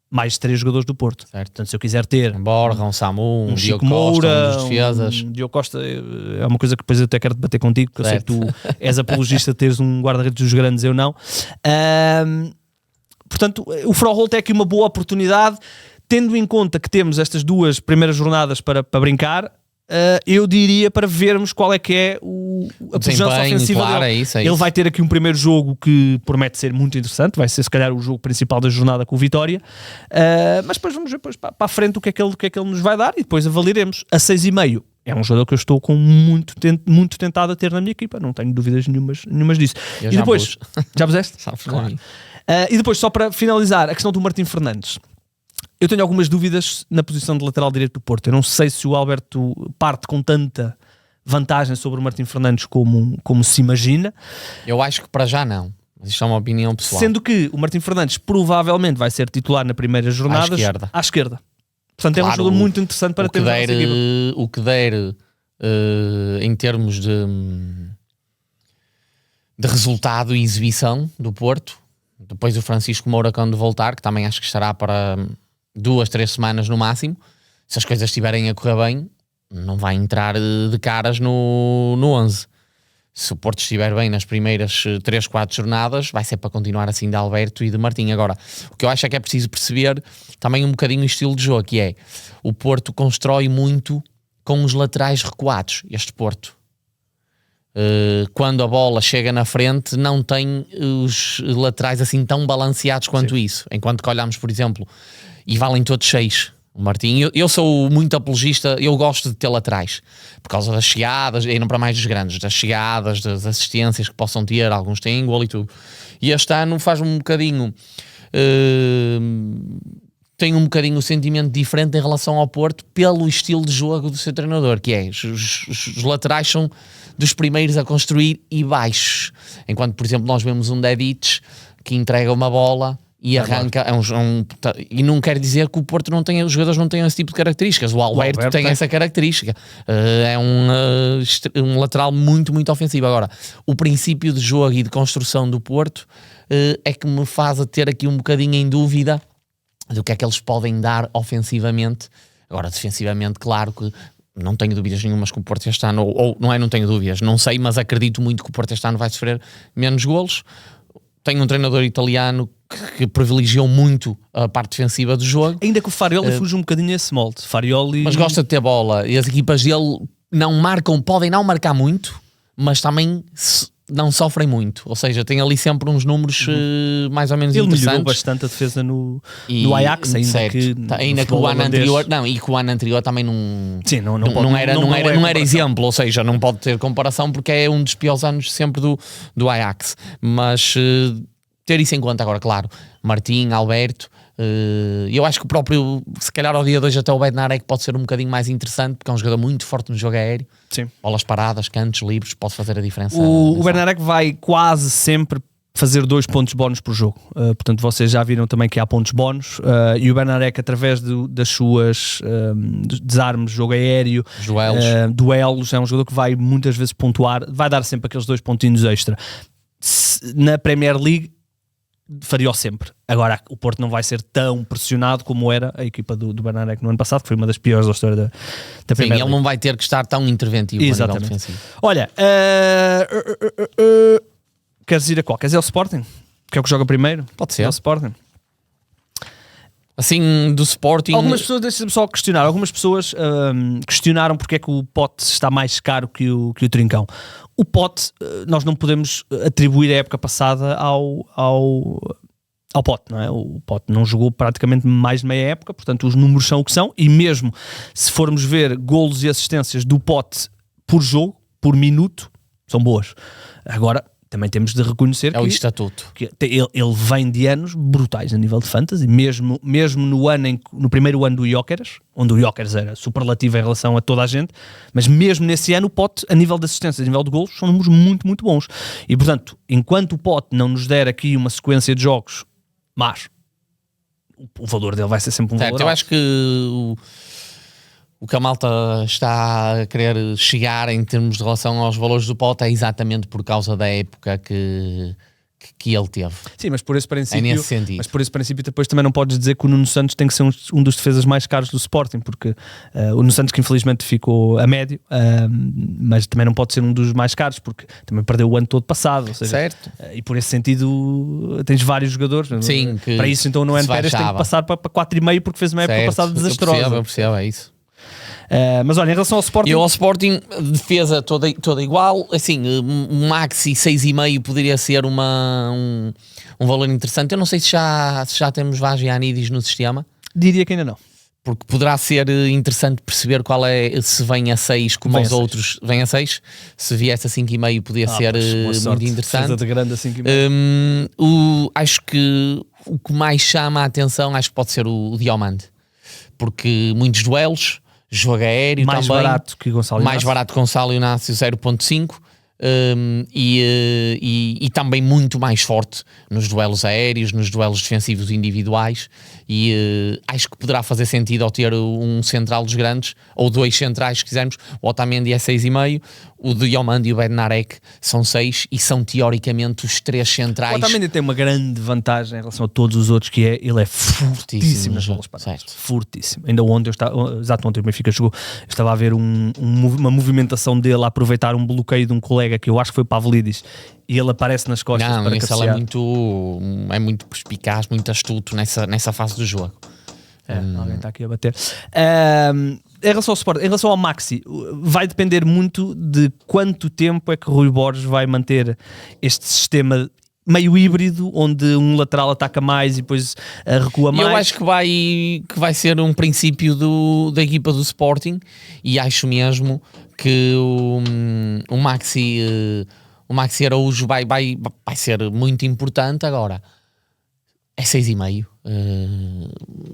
mais de 3 jogadores do Porto. Certo. Portanto, se eu quiser ter um Borja, um Samu, um Chico Diogo Moura, Costa, um dos defesas. Diogo Costa é uma coisa que depois eu até quero debater contigo, porque certo. Eu sei que tu és apologista de teres um guarda-redes dos grandes, eu não. Portanto, o Froholt é aqui uma boa oportunidade, tendo em conta que temos estas 2 primeiras jornadas para brincar. Eu diria para vermos qual é que é a pujança ofensiva claro, dele. É isso. Ele vai ter aqui um primeiro jogo que promete ser muito interessante, vai ser se calhar o jogo principal da jornada com o Vitória, mas depois vamos ver para a frente o que é que ele nos vai dar e depois avaliaremos. A 6,5 é um jogador que eu estou com muito tentado a ter na minha equipa, não tenho dúvidas nenhumas disso. Eu e depois, já puseste? Claro. E depois, só para finalizar, a questão do Martim Fernandes. Eu tenho algumas dúvidas na posição de lateral direito do Porto. Eu não sei se o Alberto parte com tanta vantagem sobre o Martim Fernandes como se imagina. Eu acho que para já não. Mas isto é uma opinião pessoal. Sendo que o Martim Fernandes provavelmente vai ser titular na primeira jornada à esquerda. Portanto, claro, é um jogador muito interessante para ter na equipa. O que der em termos de resultado e exibição do Porto. Depois o Francisco Moura, quando voltar, que também acho que estará para 2-3 semanas no máximo, se as coisas estiverem a correr bem, não vai entrar de caras no 11. Se o Porto estiver bem nas primeiras 3-4 jornadas, vai ser para continuar assim de Alberto e de Martim. Agora, o que eu acho é que é preciso perceber também um bocadinho o estilo de jogo, que é, o Porto constrói muito com os laterais recuados, este Porto. Quando a bola chega na frente, não tem os laterais assim tão balanceados quanto isso. Enquanto que olhamos, por exemplo, e valem todos 6. O Martim, eu sou muito apologista, eu gosto de ter laterais, por causa das chegadas, e não para mais dos grandes, das chegadas, das assistências que possam ter, alguns têm gol e tudo. E este ano faz um bocadinho... tem um bocadinho o sentimento diferente em relação ao Porto pelo estilo de jogo do seu treinador, que é, os laterais são dos primeiros a construir e baixos, enquanto, por exemplo, nós vemos um Dedic que entrega uma bola e arranca, e não quer dizer que o Porto não tenha, os jogadores não tenham esse tipo de características. O Alberto tem essa característica, é um lateral muito, muito ofensivo. Agora, o princípio de jogo e de construção do Porto é que me faz a ter aqui um bocadinho em dúvida do que é que eles podem dar ofensivamente. Agora, defensivamente, claro que não tenho dúvidas nenhumas que o Porto este ano, ou não tenho dúvidas, não sei, mas acredito muito que o Porto este ano vai sofrer menos golos. Tenho um treinador italiano que privilegiou muito a parte defensiva do jogo. Ainda que o Farioli fuja um bocadinho esse molde. Mas gosta de ter bola. E as equipas dele não marcam, podem não marcar muito, mas também não sofrem muito. Ou seja, tem ali sempre uns números mais ou menos interessantes. Ele melhorou bastante a defesa no Ajax, ainda que o ano anterior... Não, e que o ano anterior também não era exemplo. Ou seja, não pode ter comparação porque é um dos piores anos sempre do Ajax. Mas... ter isso em conta agora, claro, Martim, Alberto, eu acho que o próprio, se calhar ao dia de hoje até o Bednarek pode ser um bocadinho mais interessante, porque é um jogador muito forte no jogo aéreo. Sim. Bolas paradas, cantos livres, pode fazer a diferença. O Bednarek vai quase sempre fazer 2 pontos bónus por jogo, portanto vocês já viram também que há pontos bónus, e o Bednarek, através das suas desarmes, jogo aéreo, duelos, é um jogador que vai muitas vezes pontuar, vai dar sempre aqueles 2 pontinhos extra. Na Premier League faria-o sempre. Agora o Porto não vai ser tão pressionado como era a equipa do Bednarek no ano passado, que foi uma das piores da história da Premier League. Ele não vai ter que estar tão interventivo. Exatamente. A nível defensivo. Olha, queres ir a qual? Queres ir ao Sporting? Que é o que joga primeiro? Pode ser. É o Sporting. Assim, do Sporting... Algumas pessoas, deixa-me só questionar, algumas pessoas questionaram porque é que o Pote está mais caro que o Trincão. O Pote, nós não podemos atribuir a época passada ao Pote, não é? O Pote não jogou praticamente mais de meia época, portanto os números são o que são, e mesmo se formos ver golos e assistências do Pote por jogo, por minuto, são boas. Agora... também temos de reconhecer o estatuto. Que ele vem de anos brutais a nível de fantasy, mesmo no primeiro ano do Gyökeres, onde o Gyökeres era superlativo em relação a toda a gente, mas mesmo nesse ano o Pote, a nível de assistência, a nível de golos, são números muito, muito bons. E portanto, enquanto o Pote não nos der aqui uma sequência de jogos, mas o valor dele vai ser sempre um valor. Eu acho que o que a malta está a querer chegar em termos de relação aos valores do Pote é exatamente por causa da época que ele teve. Sim, mas por esse princípio, é nesse sentido. Mas por esse princípio depois também não podes dizer que o Nuno Santos tem que ser um dos defesas mais caros do Sporting, porque o Nuno Santos, que infelizmente ficou a médio, mas também não pode ser um dos mais caros, porque também perdeu o ano todo passado, ou seja, certo. E por esse sentido tens vários jogadores. Sim, para isso então no Pérez tem que passar para 4,5 porque fez uma época passada desastrosa. Eu percebo, é isso. Mas olha, em relação ao Sporting... E ao Sporting, defesa toda igual, assim, um maxi 6,5 poderia ser um valor interessante. Eu não sei se já temos Vagianidis no sistema. Diria que ainda não. porque poderá ser interessante perceber qual é, se vem a 6 como Vem aos a 6. outros, vem a 6, se viesse a 5,5 podia ser muito interessante. De grande a 5,5. Acho que o que mais chama a atenção acho que pode ser o Diomande, porque muitos duelos, jogo aéreo mais também, barato que Gonçalo mais Inácio. barato que Gonçalo Inácio 0.5. E também muito mais forte nos duelos aéreos, nos duelos defensivos individuais, e acho que poderá fazer sentido ao ter um central dos grandes, ou 2 centrais se quisermos. O Otamendi é 6,5, o Diomande e o Bednarek são 6 e são teoricamente os 3 centrais. O Otamendi tem uma grande vantagem em relação a todos os outros, que é ele é fortíssimo nas bolas paradas, fortíssimo. Ainda ontem, ontem o Benfica jogou, eu estava a ver uma movimentação dele a aproveitar um bloqueio de um colega que eu acho que foi Pavlidis, e ele aparece nas costas para cabecear. Ele é muito perspicaz, muito astuto nessa fase do jogo. Alguém está aqui a bater. Em relação ao Sport, em relação ao Maxi, vai depender muito de quanto tempo é que Rui Borges vai manter este sistema meio híbrido, onde um lateral ataca mais e depois recua mais. Eu acho que vai ser um princípio da equipa do Sporting, e acho mesmo que o Maxi Araújo vai ser muito importante. Agora é 6,5,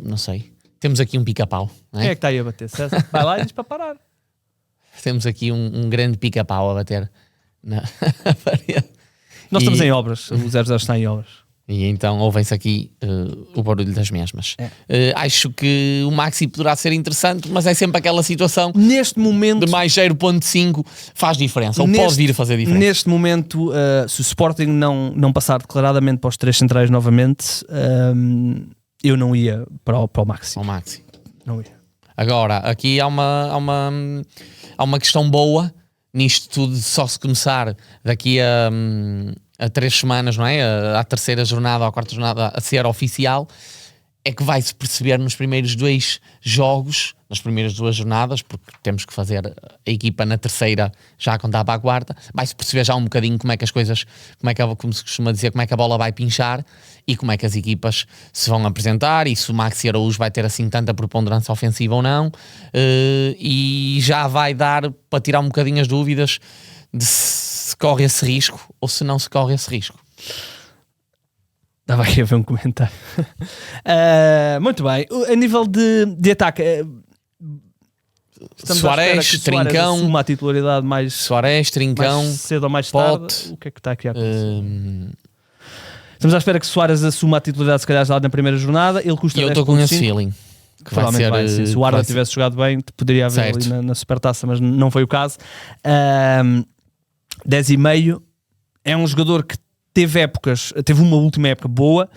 não sei. Temos aqui um pica-pau, não é? Quem é que está aí a bater? César? Vai lá e diz para parar. Temos aqui um grande pica-pau a bater na parede. Nós estamos em obras, o 00 está em obras. E então ouvem-se aqui o barulho das mesmas. Acho que o Maxi poderá ser interessante, mas é sempre aquela situação neste momento de mais 0.5 faz diferença, ou pode vir a fazer diferença. Neste momento, se o Sporting não passar declaradamente para os 3 centrais novamente, eu não ia para o Maxi. Ao Maxi. Não ia. Agora, aqui há uma questão boa nisto tudo, só se começar daqui a 3 semanas, não é? À terceira jornada ou à quarta jornada a ser oficial, é que vai-se perceber nos primeiros 2 jogos, nas primeiras 2 jornadas, porque temos que fazer a equipa na terceira já a contar para a quarta, vai-se perceber já um bocadinho como é que as coisas, como se costuma dizer, como é que a bola vai pinchar e como é que as equipas se vão apresentar, e se o Maxi Araújo vai ter assim tanta preponderância ofensiva ou não, e já vai dar para tirar um bocadinho as dúvidas de se corre esse risco ou se não se corre esse risco. Estava aqui a ver um comentário. Muito bem. A nível de ataque, Suárez, Trincão, uma titularidade mais Suárez, Trincão, mais cedo ou mais Pote. tarde. O que é que está aqui a acontecer? Estamos à espera que Suárez assuma a titularidade, se calhar já na primeira jornada. Ele custa 10.5. Eu estou com esse feeling. Que vai ser, se o Arda tivesse jogado bem, poderia haver ali na Supertaça, mas não foi o caso. 10,5. É um jogador que teve uma última época boa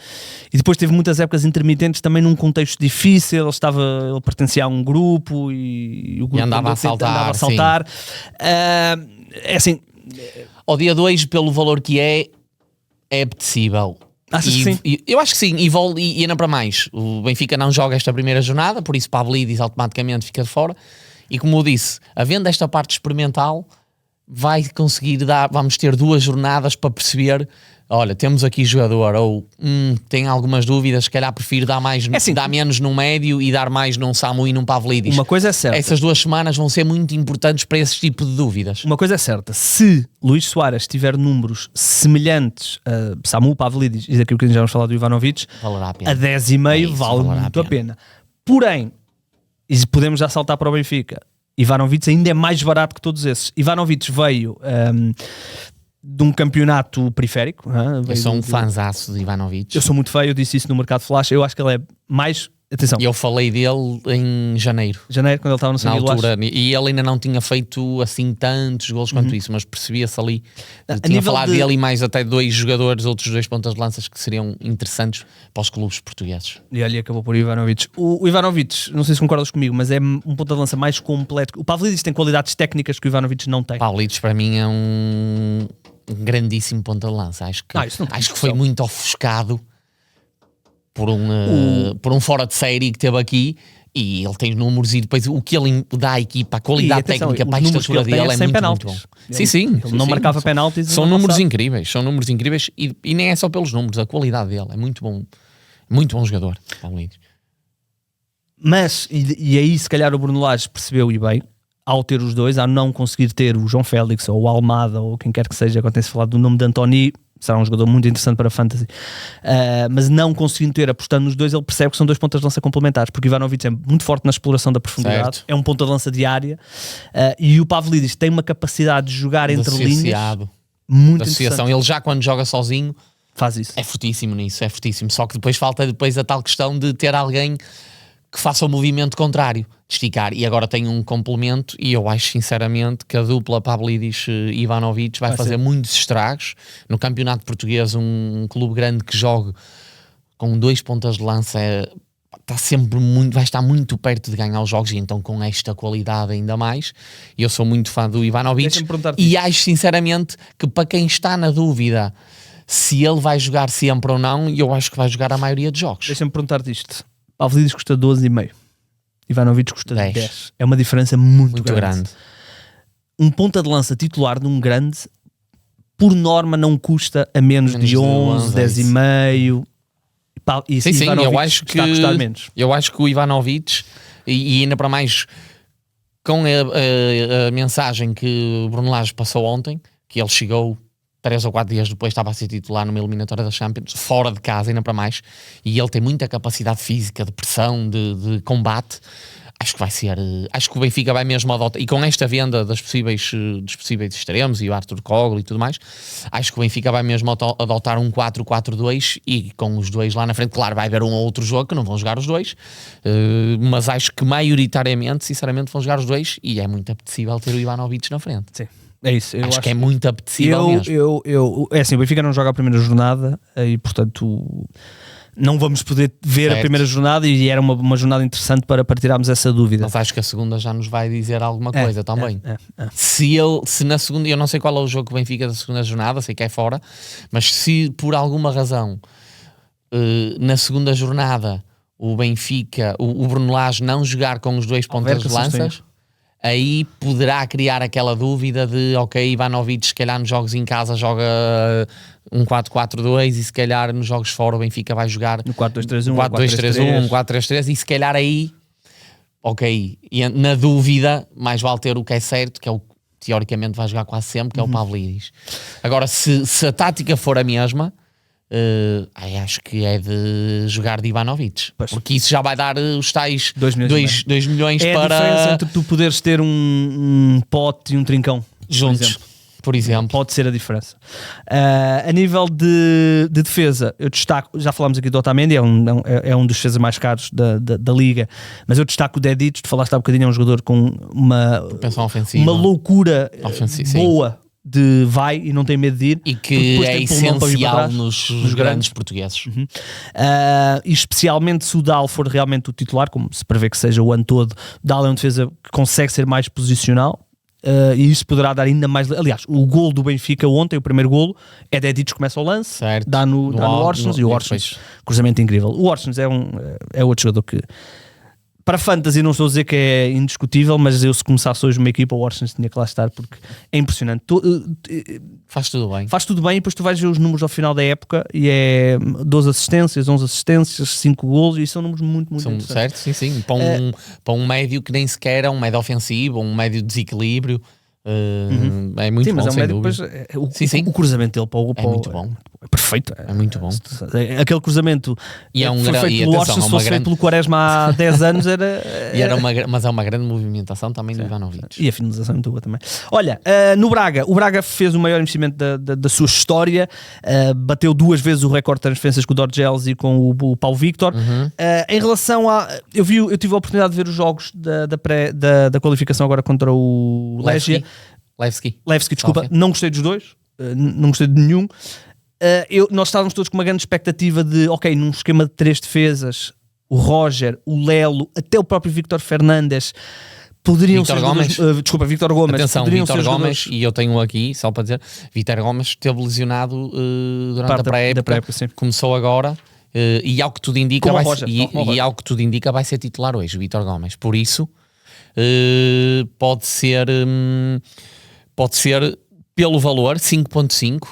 e depois teve muitas épocas intermitentes também num contexto difícil. Ele pertencia a um grupo e o grupo andava a saltar. É assim, ao dia 2, pelo valor que é apetecível. Achas que sim? Eu acho que sim, e ainda para mais. O Benfica não joga esta primeira jornada, por isso Pavlidis automaticamente fica de fora. E como eu disse, havendo esta parte experimental, vai conseguir vamos ter 2 jornadas para perceber, olha, temos aqui jogador, ou tem algumas dúvidas, se calhar prefiro dar menos num médio e dar mais num Samu e num Pavlidis. Uma coisa é certa. Essas 2 semanas vão ser muito importantes para esse tipo de dúvidas. Uma coisa é certa, se Luís Soares tiver números semelhantes a Samu, Pavlidis e daquilo que já vamos falar do Ivanovic, a 10,5 vale muito a pena. Porém, e podemos já saltar para o Benfica, Ivanovic ainda é mais barato que todos esses. Ivanovic veio de um campeonato periférico. Eu sou um fanzaço de Ivanovic. Eu sou muito feio, eu disse isso no Mercado Flash. Eu acho que ele é mais... Atenção. E eu falei dele em janeiro. Janeiro, quando ele estava no São na altura. E ele ainda não tinha feito assim tantos golos quanto isso, mas percebia-se ali. Tinha falado dele e mais até 2 jogadores, outros 2 pontas de lanças que seriam interessantes para os clubes portugueses. E ali acabou por Ivanovic. O Ivanovic, não sei se concordas comigo, mas é um ponta de lança mais completo. O Pavlidis tem qualidades técnicas que o Ivanovic não tem. Pavlidis para mim é um grandíssimo ponta de lança. Acho que foi muito ofuscado por um fora de série que teve aqui, e ele tem números, e depois o que ele dá à equipa, a qualidade técnica para a estatura dele é muito bom. Sim. Ele não marcava penaltis. São números incríveis, e nem é só pelos números, a qualidade dele é muito bom jogador. Mas, e aí se calhar o Bruno Lage percebeu e bem, ao ter os dois, ao não conseguir ter o João Félix ou o Almada ou quem quer que seja, quando tem-se falado do nome de Antony, será um jogador muito interessante para a Fantasy, mas não conseguindo ter, apostando nos dois, ele percebe que são dois pontas de lança complementares, porque o Ivanovic é muito forte na exploração da profundidade, certo. É um ponta de lança de área, e o Pavlidis tem uma capacidade de jogar entre linhas muito interessante. Ele já quando joga sozinho faz isso. É fortíssimo nisso, é fortíssimo, só que depois falta a tal questão de ter alguém que faça o movimento contrário, de esticar, e agora tem um complemento, e eu acho sinceramente que a dupla Pavlidis e Ivanovic vai fazer muitos estragos no campeonato português. Um clube grande que jogue com dois pontas de lança vai estar muito perto de ganhar os jogos, e então com esta qualidade ainda mais. Eu sou muito fã do Ivanovic e acho sinceramente que para quem está na dúvida se ele vai jogar sempre ou não, eu acho que vai jogar a maioria dos jogos. Deixa-me perguntar-te isto. Pavlidis custa 12,5. Ivanovic custa 10. É uma diferença muito grande. Um ponta de lança titular de um grande, por norma, não custa a menos de 11, 10,5. Sim, eu acho que está a custar menos. Eu acho que o Ivanovic, e ainda para mais com a mensagem que o Bruno Lage passou ontem, que ele chegou 3 ou 4 dias depois, estava a ser titular numa eliminatória da Champions, fora de casa, ainda para mais, e ele tem muita capacidade física, de pressão, de combate. Acho que vai ser, acho que o Benfica vai mesmo adotar, e com esta venda dos possíveis extremos e o Arthur Kogel e tudo mais, acho que o Benfica vai mesmo adotar um 4-4-2, e com os dois lá na frente. Claro, vai haver um ou outro jogo que não vão jogar os dois, mas acho que maioritariamente, sinceramente, vão jogar os dois, e é muito apetecível ter o Ivanovic na frente. Sim. É isso, eu acho que é muito apetecível mesmo. É assim, o Benfica não joga a primeira jornada e, portanto, não vamos poder ver a primeira jornada, e era uma jornada interessante para tirarmos essa dúvida. Mas acho que a segunda já nos vai dizer alguma coisa também. Se na segunda, eu não sei qual é o jogo que o Benfica da segunda jornada, sei que é fora, mas se por alguma razão na segunda jornada o Benfica, o Bruno Lage não jogar com os dois pontas de lanças, aí poderá criar aquela dúvida de, ok, Ivanovic se calhar nos jogos em casa joga um 4-4-2, e se calhar nos jogos fora o Benfica vai jogar no 4-2-3-1, 4-2-3-1, um 4-3-3, e se calhar aí, ok, e na dúvida mais vale ter o que é certo, que é o que teoricamente vai jogar quase sempre, que é o Pavlidis. Agora, se a tática for a mesma, acho que é de jogar de Ivanovic, porque isso já vai dar os tais 2 milhões para... a diferença entre tu poderes ter um Pote e um Trincão juntos, por exemplo. Pode ser a diferença. A nível de defesa, eu destaco, já falámos aqui do Otamendi, é um dos defesas mais caros da Liga, mas eu destaco o Dedic. Tu falaste há bocadinho, é um jogador com uma loucura boa, de vai e não tem medo de ir, e que é essencial nos grandes portugueses. E especialmente se o Dal for realmente o titular, como se prevê que seja o ano todo, o Dal é um defesa que consegue ser mais posicional, e isso poderá dar ainda mais. Aliás, o gol do Benfica ontem, o primeiro golo, é Dedic, começa o lance, dá no Orsens, e o Orsens, cruzamento incrível. O Orsens é outro jogador que, para Fantasy, não estou a dizer que é indiscutível, mas eu, se começasse hoje uma equipa, o Orsens tinha que lá estar, porque é impressionante. Faz tudo bem. Faz tudo bem, e depois tu vais ver os números ao final da época, e é 12 assistências, 11 assistências, 5 golos, e são números muito interessantes. Certo, sim. Para um médio que nem sequer é um médio ofensivo, um médio de desequilíbrio. É muito bom, sem dúvida. O cruzamento dele para o é muito bom. É perfeito. É muito bom. Aquele cruzamento e é foi feito pelo Orsens, se fosse feito pelo Quaresma há 10 anos mas é uma grande movimentação também do Ivanovic. E a finalização é muito boa também. Olha, no Braga, o Braga fez o maior investimento da sua história, bateu 2 vezes o recorde de transferências com o Dorgeles e com o Paulo Victor. Em relação a... Eu tive a oportunidade de ver os jogos da qualificação agora contra o Legia. Levski, desculpa. Não gostei dos dois, não gostei de nenhum. Nós estávamos todos com uma grande expectativa de, ok, num esquema de 3 defesas, o Roger, o Lelo, até o próprio Victor Fernandes poderiam ser Victor Gomes. Atenção, Victor Gomes, e eu tenho aqui, só para dizer, Victor Gomes esteve lesionado durante a pré-época, começou agora, e ao que tudo indica ao que tudo indica vai ser titular hoje, o Victor Gomes. Por isso pode ser pelo valor 5.5.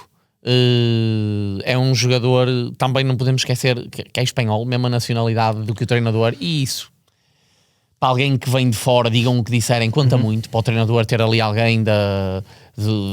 É um jogador, também não podemos esquecer que é espanhol, mesma nacionalidade do que o treinador, e isso para alguém que vem de fora, digam o que disserem, conta muito para o treinador ter ali alguém da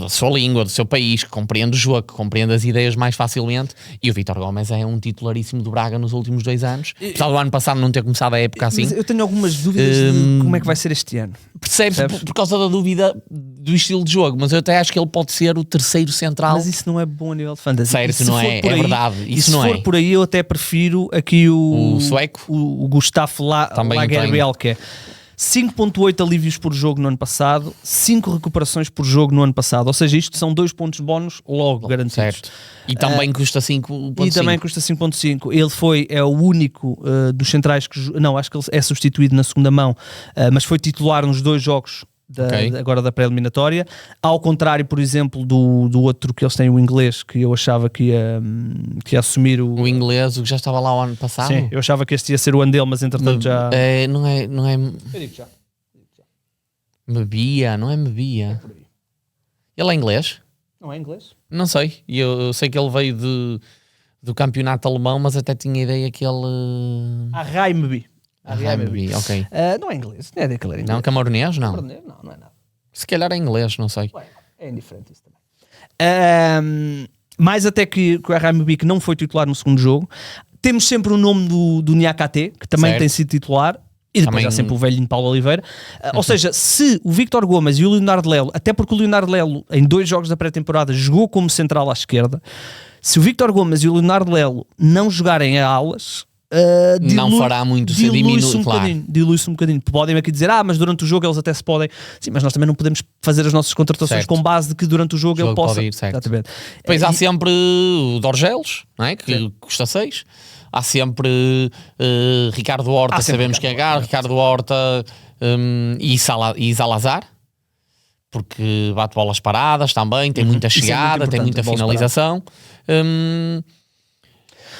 sua língua, do seu país, que compreende o jogo, que compreende as ideias mais facilmente. E o Vítor Gomes é um titularíssimo do Braga nos últimos 2 anos, apesar do ano passado não ter começado a época assim. Mas eu tenho algumas dúvidas de como é que vai ser este ano. Percebes? Por causa da dúvida do estilo de jogo, mas eu até acho que ele pode ser o terceiro central. Mas isso não é bom a nível de fantasy. Certo, não é? É verdade. Isso se não for por aí, eu até prefiro aqui o sueco, o Gustavo Lagerbielke, que é 5.8 alívios por jogo no ano passado, 5 recuperações por jogo no ano passado, ou seja, isto são 2 pontos bónus logo garantidos. Certo. E também custa 5.5. E também custa 5.5. Ele é o único dos centrais que... Não, acho que ele é substituído na segunda mão, mas foi titular nos 2 jogos agora da pré-eliminatória, ao contrário, por exemplo, do outro que eles têm, o inglês, que eu achava que ia assumir o inglês, o que já estava lá o ano passado. Sim, eu achava que este ia ser o ano dele, mas entretanto já... Não é... Eu digo já. Mebia, não é Mebia. Ele é inglês? Não é inglês? Não sei, eu sei que ele veio do campeonato alemão, mas até tinha ideia que ele... Arraimbi. Ok. Não é inglês, não é daquele inglês. Não, camaronês, não. Não é nada. Se calhar é inglês, não sei. É indiferente isso também. Mais até que o Arraimbi, que não foi titular no segundo jogo. Temos sempre o nome do Niakate, que também tem sido titular. E depois também... há sempre o velhinho Paulo Oliveira. Ou seja, se o Vítor Gomes e o Leonardo Lelo, até porque o Leonardo Lelo em 2 jogos da pré-temporada jogou como central à esquerda, se o Vítor Gomes e o Leonardo Lelo não jogarem a alas... não fará muito, dilui-se um bocadinho. Podem aqui dizer, mas durante o jogo eles até se podem. Sim, mas nós também não podemos fazer as nossas contratações com base de que durante o jogo ele possa ir, exatamente. Depois há sempre o Dorgelos, não é? Que custa 6. Há sempre Ricardo Horta, sabemos que é Ricardo Horta e Salazar, porque bate bolas paradas também, tem muita chegada, tem muita finalização.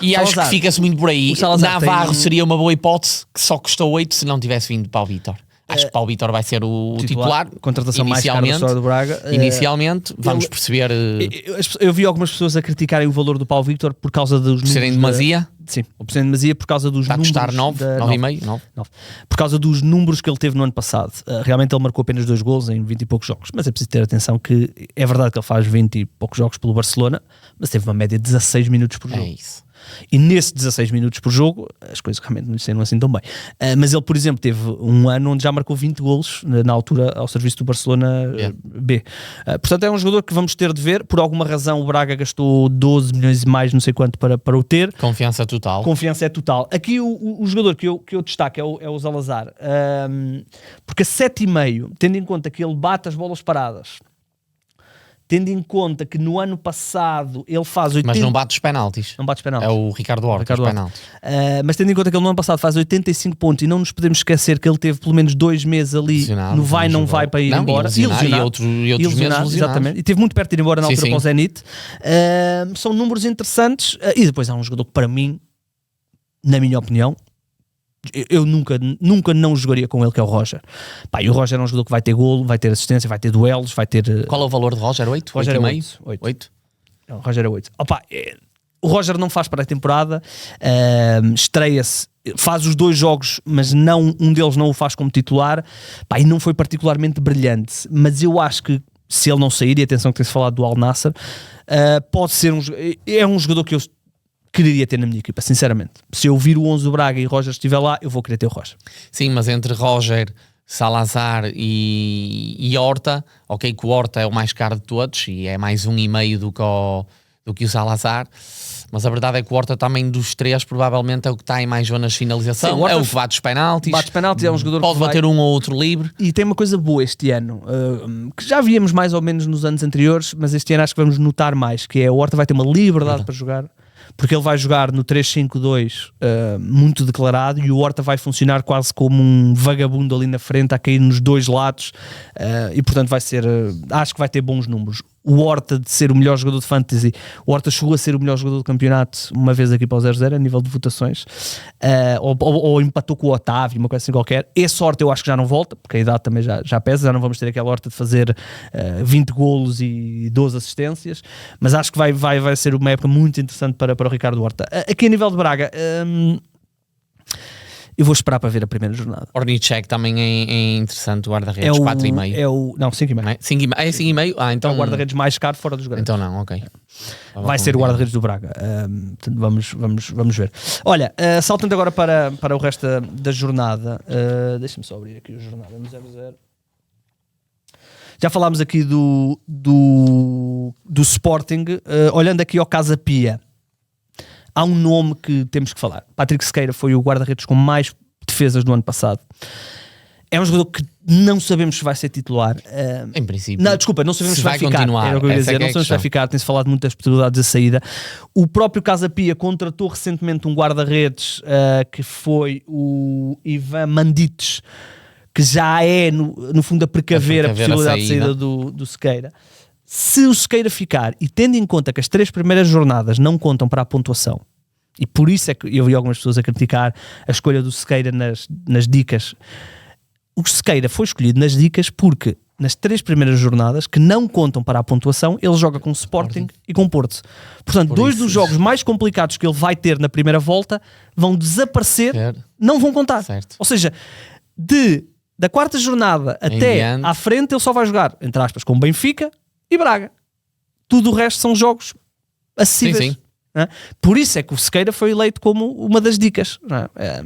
E Salazar, acho que fica-se muito por aí. Navarro seria uma boa hipótese, que só custou 8 se não tivesse vindo para o Vítor. Acho que para o Vítor vai ser o titular. Contratação mais cara da história do Braga. Inicialmente, vamos perceber... Eu vi algumas pessoas a criticarem o valor do Paulo Vítor por causa dos números... Serem demasia? Sim, por serem demasia por causa dos números... Está a custar 9,5? Por causa dos números que ele teve no ano passado. Realmente ele marcou apenas 2 golos em 20 e poucos jogos. Mas é preciso ter atenção que é verdade que ele faz 20 e poucos jogos pelo Barcelona, mas teve uma média de 16 minutos por jogo. É isso. E nesses 16 minutos por jogo, as coisas realmente não lhe saíram assim tão bem. Mas ele, por exemplo, teve um ano onde já marcou 20 golos, na altura, ao serviço do Barcelona B. Portanto, é um jogador que vamos ter de ver. Por alguma razão, o Braga gastou 12 milhões e mais, não sei quanto, para o ter. Confiança total. Confiança é total. Aqui o jogador que eu destaco é o Salazar. Porque a 7,5, tendo em conta que ele bate as bolas paradas, tendo em conta que no ano passado ele faz 80... Mas não bate os penaltis. Não bate os penaltis. É o Ricardo Horta, os penaltis. Mas tendo em conta que ele no ano passado faz 85 pontos e não nos podemos esquecer que ele teve pelo menos 2 meses ali lesionado, no não vai para ir embora. E outros meses lesionado. Exatamente. E teve muito perto de ir embora na altura para o Zenit. São números interessantes. E depois há um jogador que para mim, na minha opinião, eu nunca não jogaria com ele, que é o Roger. E o Roger é um jogador que vai ter golo, vai ter assistência, vai ter duelos, vai ter... Qual é o valor de Roger? 8? Roger 8. O Roger é 8. O Roger não faz para a temporada, estreia-se, faz os 2 jogos, mas um deles não o faz como titular, e não foi particularmente brilhante, mas eu acho que se ele não sair, e atenção que tem-se falado do Al Nassr, pode ser um jogador que eu queria ter na minha equipa, sinceramente. Se eu vir o 11 do Braga e Roger estiver lá, eu vou querer ter o Roger. Sim, mas entre Roger, Salazar e Horta, ok, que o Horta é o mais caro de todos e é mais 1,5 do que o Salazar, mas a verdade é que o Horta também dos 3 provavelmente é o que está em mais zonas de finalização. Sim, é o que bate os penaltis. Bate os penaltis, é um jogador pode que bater um ou outro livre. E tem uma coisa boa este ano, que já víamos mais ou menos nos anos anteriores, mas este ano acho que vamos notar mais, que é o Horta vai ter uma liberdade para jogar, porque ele vai jogar no 3-5-2 muito declarado, e o Horta vai funcionar quase como um vagabundo ali na frente, a cair nos 2 lados, e portanto vai ser, acho que vai ter bons números. O Horta, de ser o melhor jogador de fantasy, o Horta chegou a ser o melhor jogador do campeonato uma vez aqui para o 0-0 a nível de votações, ou empatou com o Otávio, uma coisa assim qualquer. Esse Horta eu acho que já não volta, porque a idade também já pesa, já não vamos ter aquela Horta de fazer 20 golos e 12 assistências, mas acho que vai ser uma época muito interessante para o Ricardo Horta. Aqui a nível de Braga, Eu vou esperar para ver a primeira jornada. Ornicek também é interessante, o guarda-redes, 4,5. Não, 5,5. É 5,5? Então... É o guarda-redes mais caro fora dos grandes. Então não, ok. Vai ser o guarda-redes do Braga. Vamos ver. Olha, saltando agora para o resto da jornada. Deixa-me só abrir aqui a jornada no 0-0. Já falámos aqui do Sporting. Olhando aqui ao Casa Pia, há um nome que temos que falar. Patrick Sequeira foi o guarda-redes com mais defesas do ano passado. É um jogador que não sabemos se vai ser titular. Em princípio. Não, desculpa, não sabemos se vai ficar. Continuar. Era o que eu ia dizer. Não sabemos se vai ficar. Tem-se falado muito das possibilidades de saída. O próprio Casa Pia contratou recentemente um guarda-redes que foi o Ivan Mandites, que já é, no fundo, a precaver a possibilidade de saída do Sequeira. Se o Sequeira ficar, e tendo em conta que as 3 primeiras jornadas não contam para a pontuação, e por isso é que eu vi algumas pessoas a criticar a escolha do Sequeira nas dicas, o Sequeira foi escolhido nas dicas porque nas 3 primeiras jornadas, que não contam para a pontuação, ele joga com Sporting e com Porto. Portanto, 2 dos jogos mais complicados que ele vai ter na primeira volta vão desaparecer, não vão contar. Certo. Ou seja, da 4ª jornada até à frente, ele só vai jogar, entre aspas, com Benfica e Braga. Tudo o resto são jogos acessíveis. Sim. Não é? Por isso é que o Sequeira foi eleito como uma das dicas. Não é?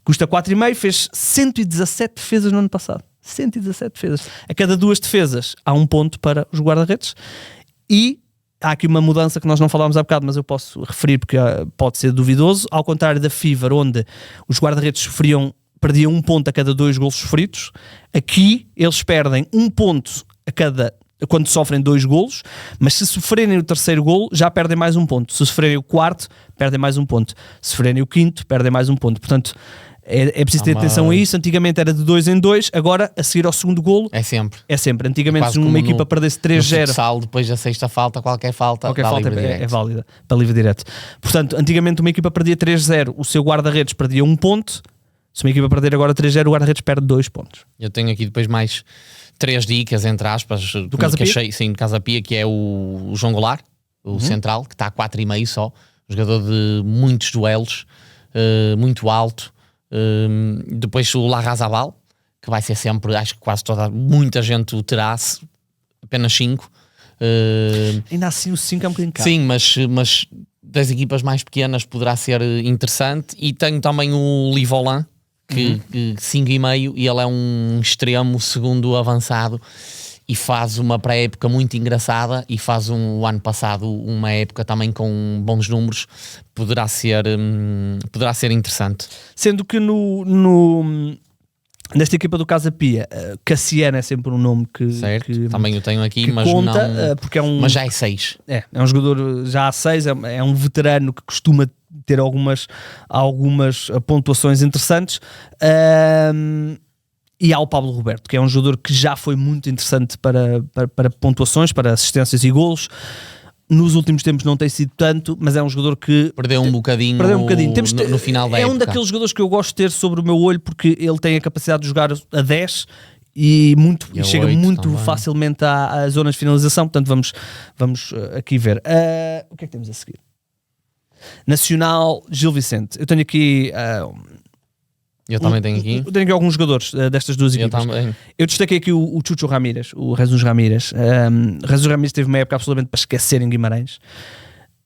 Custa 4,5, fez 117 defesas no ano passado. 117 defesas. A cada 2 defesas há 1 ponto para os guarda-redes. E há aqui uma mudança que nós não falámos há bocado, mas eu posso referir porque pode ser duvidoso. Ao contrário da Fever, onde os guarda-redes perdiam 1 ponto a cada 2 golos sofridos, aqui eles perdem 1 ponto quando sofrem 2 golos, mas se sofrerem o 3º golo, já perdem mais 1 ponto. Se sofrerem o 4º, perdem mais 1 ponto. Se sofrerem o 5º, perdem mais 1 ponto. Portanto, é preciso ter atenção a isso. Antigamente era de 2 em 2, agora a seguir ao 2º golo é sempre. Antigamente, se uma equipa perdesse 3-0, futsal, depois da 6ª falta, qualquer falta é válida para livre direto. Portanto, antigamente uma equipa perdia 3-0, o seu guarda-redes perdia 1 ponto. Se uma equipa perder agora 3-0, o guarda-redes perde 2 pontos. Eu tenho aqui depois mais 3 dicas, entre aspas, do Casa Pia? Sim, do Casa Pia, que é o João Goulart, o central, que está a 4,5 só, jogador de muitos duelos, muito alto. Depois o Larrazabal, que vai ser sempre, acho que muita gente o terá, apenas 5. Ainda assim o 5 é um bocadinho caro. Sim, mas das equipas mais pequenas poderá ser interessante. E tenho também o Livolan, que 5,5, e ele é um extremo segundo avançado e faz uma pré-época muito engraçada e faz o ano passado uma época também com bons números. Poderá ser interessante. Sendo que nesta equipa do Casa Pia, Cassiano é sempre um nome que também o tenho aqui, mas conta, não, porque mas já é 6. É um jogador já a 6, é um veterano que costuma ter algumas pontuações interessantes. E há o Pablo Roberto, que é um jogador que já foi muito interessante para pontuações, para assistências e golos. Nos últimos tempos não tem sido tanto, mas é um jogador que perdeu um bocadinho no final da época. É um daqueles jogadores que eu gosto de ter sobre o meu olho, porque ele tem a capacidade de jogar a 10 e chega muito também facilmente às zonas de finalização. Portanto, vamos aqui ver. O que é que temos a seguir? Nacional, Gil Vicente. Eu tenho aqui... Eu também tenho aqui. Eu tenho aqui alguns jogadores destas duas equipas. Eu destaquei aqui o Chucho Ramírez, o Jesus Ramírez. Jesus Ramírez teve uma época absolutamente para esquecer em Guimarães,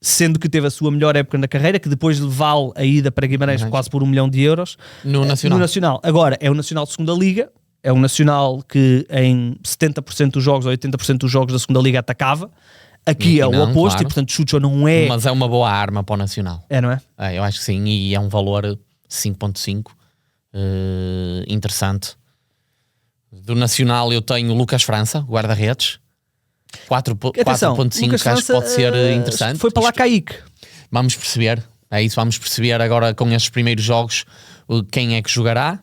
sendo que teve a sua melhor época na carreira, que depois levá-lo a ida para Guimarães quase por 1 milhão de euros. No Nacional. Agora, é o Nacional de segunda Liga, é um Nacional que em 70% dos jogos ou 80% dos jogos da segunda Liga atacava. Aqui é o oposto, claro. E portanto Chucho não é... Mas é uma boa arma para o Nacional. É, não é? Eu acho que sim, e é um valor 5.5. Interessante. Do Nacional eu tenho Lucas França, guarda-redes, 4.5, que acho que pode ser interessante. Foi para lá Kaique. Vamos perceber, é isso, vamos perceber agora com estes primeiros jogos quem é que jogará.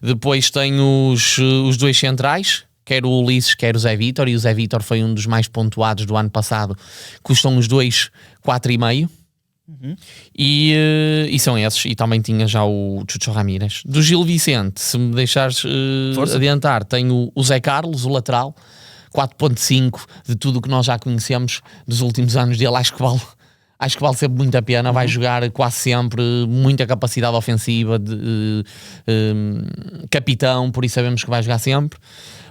Depois tenho os 2 centrais, quer o Ulisses, quer o Zé Vítor, e o Zé Vítor foi um dos mais pontuados do ano passado, custam os 2 4,5. E são esses. E também tinha já o Chucho Ramírez. Do Gil Vicente, se me deixares adiantar, tenho o Zé Carlos, o lateral, 4.5, de tudo o que nós já conhecemos dos últimos anos dele. Acho que vale sempre muito a pena, vai jogar quase sempre, muita capacidade ofensiva, de capitão, por isso sabemos que vai jogar sempre.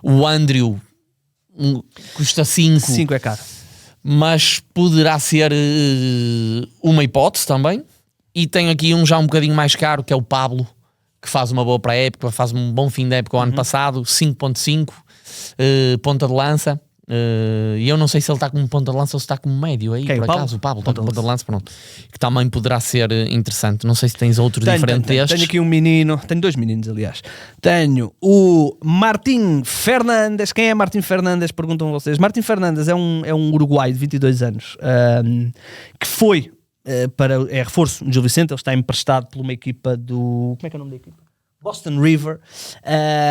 O Andrew custa 5. 5 é caro. Mas poderá ser uma hipótese também. E tenho aqui já um bocadinho mais caro, que é o Pablo, que faz uma boa pré-época, faz um bom fim de época o ano passado, 5.5, ponta de lança. E eu não sei se ele está como ponta de lança ou se está como médio aí, por acaso. O Pablo está como ponta de lança, pronto. Que também poderá ser interessante. Não sei se tens outro diferente destes. Tenho aqui um menino, tenho 2 meninos, aliás. Tenho o Martim Fernandes. Quem é Martim Fernandes? Perguntam vocês. Martim Fernandes é um uruguaio de 22 anos que foi é reforço no Gil Vicente. Ele está emprestado por uma equipa do... Como é que é o nome da equipa? Boston River.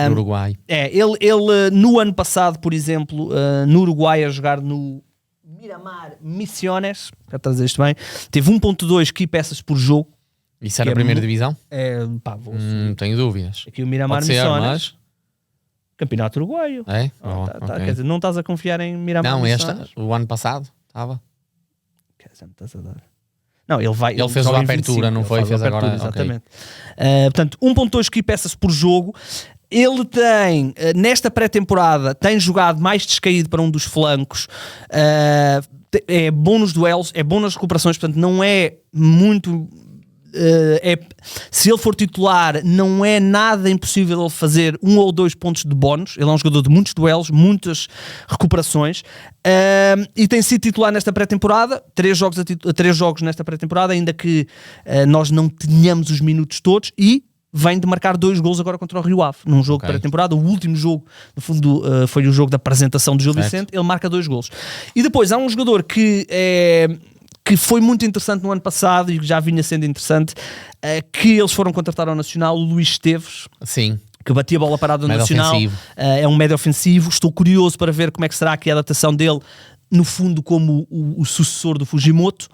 Do Uruguai. Ele no ano passado, por exemplo, no Uruguai, a jogar no Miramar Misiones, já estás a dizer isto bem, teve 1.2 key peças por jogo. Isso era a primeira divisão? Não tenho dúvidas. Aqui o Miramar Misiones. Mas... Campeonato Uruguaio. É? Quer dizer, não estás a confiar em Miramar Misiones? O ano passado estava. Quer dizer, estás a dar... Não, ele fez a abertura, não foi? Fez abertura, agora. Exatamente. Portanto, 1.2 key peças por jogo. Ele tem, nesta pré-temporada, tem jogado mais descaído para um dos flancos. É bom nos duelos, é bom nas recuperações. Portanto, não é muito... se ele for titular, não é nada impossível ele fazer 1 ou 2 pontos de bónus. Ele é um jogador de muitos duelos, muitas recuperações, e tem sido titular nesta pré-temporada. 3 jogos nesta pré-temporada, ainda que nós não tenhamos os minutos todos, e vem de marcar 2 golos agora contra o Rio Ave, num jogo de pré-temporada. O último jogo, no fundo, foi o jogo da apresentação do Gil Vicente. Ele marca 2 golos. E depois há um jogador que foi muito interessante no ano passado e que já vinha sendo interessante, que eles foram contratar ao Nacional, o Luís Esteves. Sim. Que batia a bola parada no médio Nacional. Ofensivo. É um médio ofensivo. Estou curioso para ver como é que será aqui a adaptação dele, no fundo, como o sucessor do Fujimoto.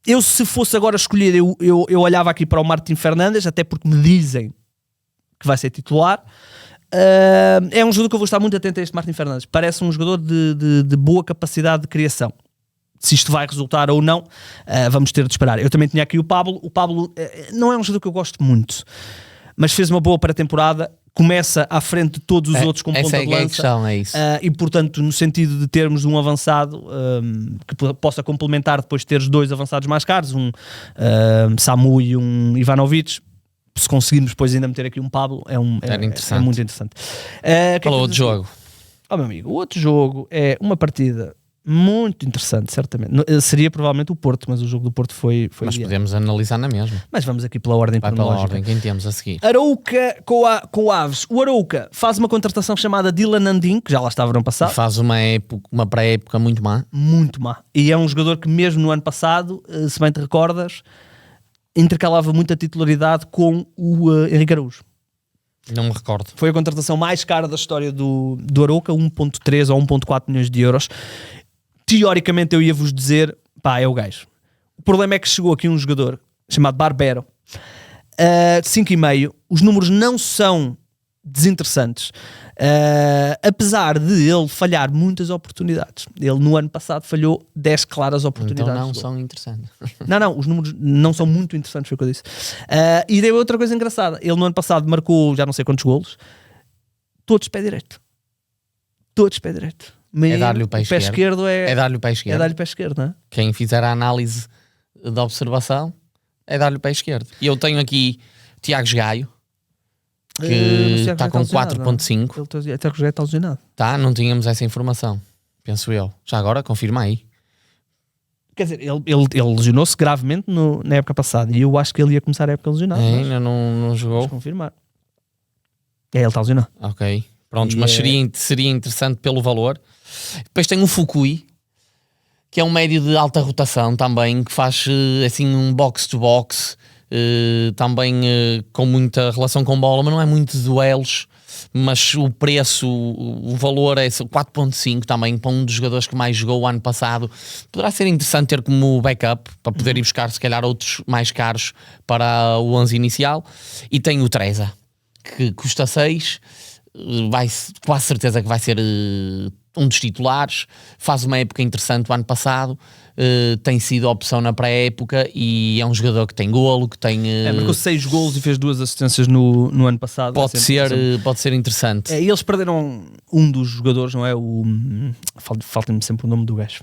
Eu, se fosse agora escolher, eu olhava aqui para o Martim Fernandes, até porque me dizem que vai ser titular. É um jogador que eu vou estar muito atento a este Martim Fernandes. Parece um jogador de boa capacidade de criação. Se isto vai resultar ou não, vamos ter de esperar. Eu também tinha aqui o Pablo. O Pablo não é um jogador que eu gosto muito, mas fez uma boa pré-temporada. Começa à frente de todos os outros com ponta de lança. Questão, é isso. E portanto, no sentido de termos um avançado que possa complementar, depois de teres 2 avançados mais caros, um Samu e um Ivanovic. Se conseguirmos depois ainda meter aqui um Pablo, é muito interessante. Qual é o outro jogo? Meu amigo, o outro jogo é uma partida muito interessante, certamente. Seria provavelmente o Porto, mas o jogo do Porto foi mas podemos analisar na mesma. Mas vamos aqui pela ordem cronológica. Pela ordem, quem temos a seguir? Arouca com o Aves. O Arouca faz uma contratação chamada Dylan Andim, que já lá estava no ano passado. Faz uma pré-época muito má. Muito má. E é um jogador que mesmo no ano passado, se bem te recordas, intercalava muita titularidade com o Henrique Araújo. Não me recordo. Foi a contratação mais cara da história do Arouca, 1.3 ou 1.4 milhões de euros. Teoricamente eu ia-vos dizer, é o gajo. O problema é que chegou aqui um jogador chamado Barbero, de 5,5. Os números não são desinteressantes, apesar de ele falhar muitas oportunidades. Ele no ano passado falhou 10 claras oportunidades. Então não são interessantes. Não, os números não são muito interessantes, foi o que eu disse. E deu outra coisa engraçada. Ele no ano passado marcou já não sei quantos golos, todos pé direito. É dar-lhe o pé esquerdo. É dar-lhe o pé esquerdo. É dar-lhe o pé esquerdo, não é? Quem fizer a análise da observação é dar-lhe o pé esquerdo. E eu tenho aqui Tiago Gaio, que está com 4.5. O Tiago Gaio está lesionado. Não tínhamos essa informação, penso eu. Já agora, confirma aí. Quer dizer, ele lesionou-se gravemente na época passada e eu acho que ele ia começar a época lesionado. Ainda não jogou. Vamos confirmar. Ele está lesionado. Ok. Prontos, mas seria interessante pelo valor. Depois tem o Fukui, que é um médio de alta rotação também, que faz assim um box-to-box, também com muita relação com bola, mas não é muitos duelos. Mas o preço, o valor é 4.5 também, para um dos jogadores que mais jogou o ano passado. Poderá ser interessante ter como backup, para poder ir buscar se calhar outros mais caros para o 11 inicial. E tem o Treza, que custa 6, quase certeza que vai ser um dos titulares, faz uma época interessante o ano passado, tem sido opção na pré-época e é um jogador que tem golo, que tem... marcou 6 golos e fez 2 assistências no ano passado. Pode ser interessante. E eles perderam um dos jogadores, não é? Falta-me sempre o nome do gajo.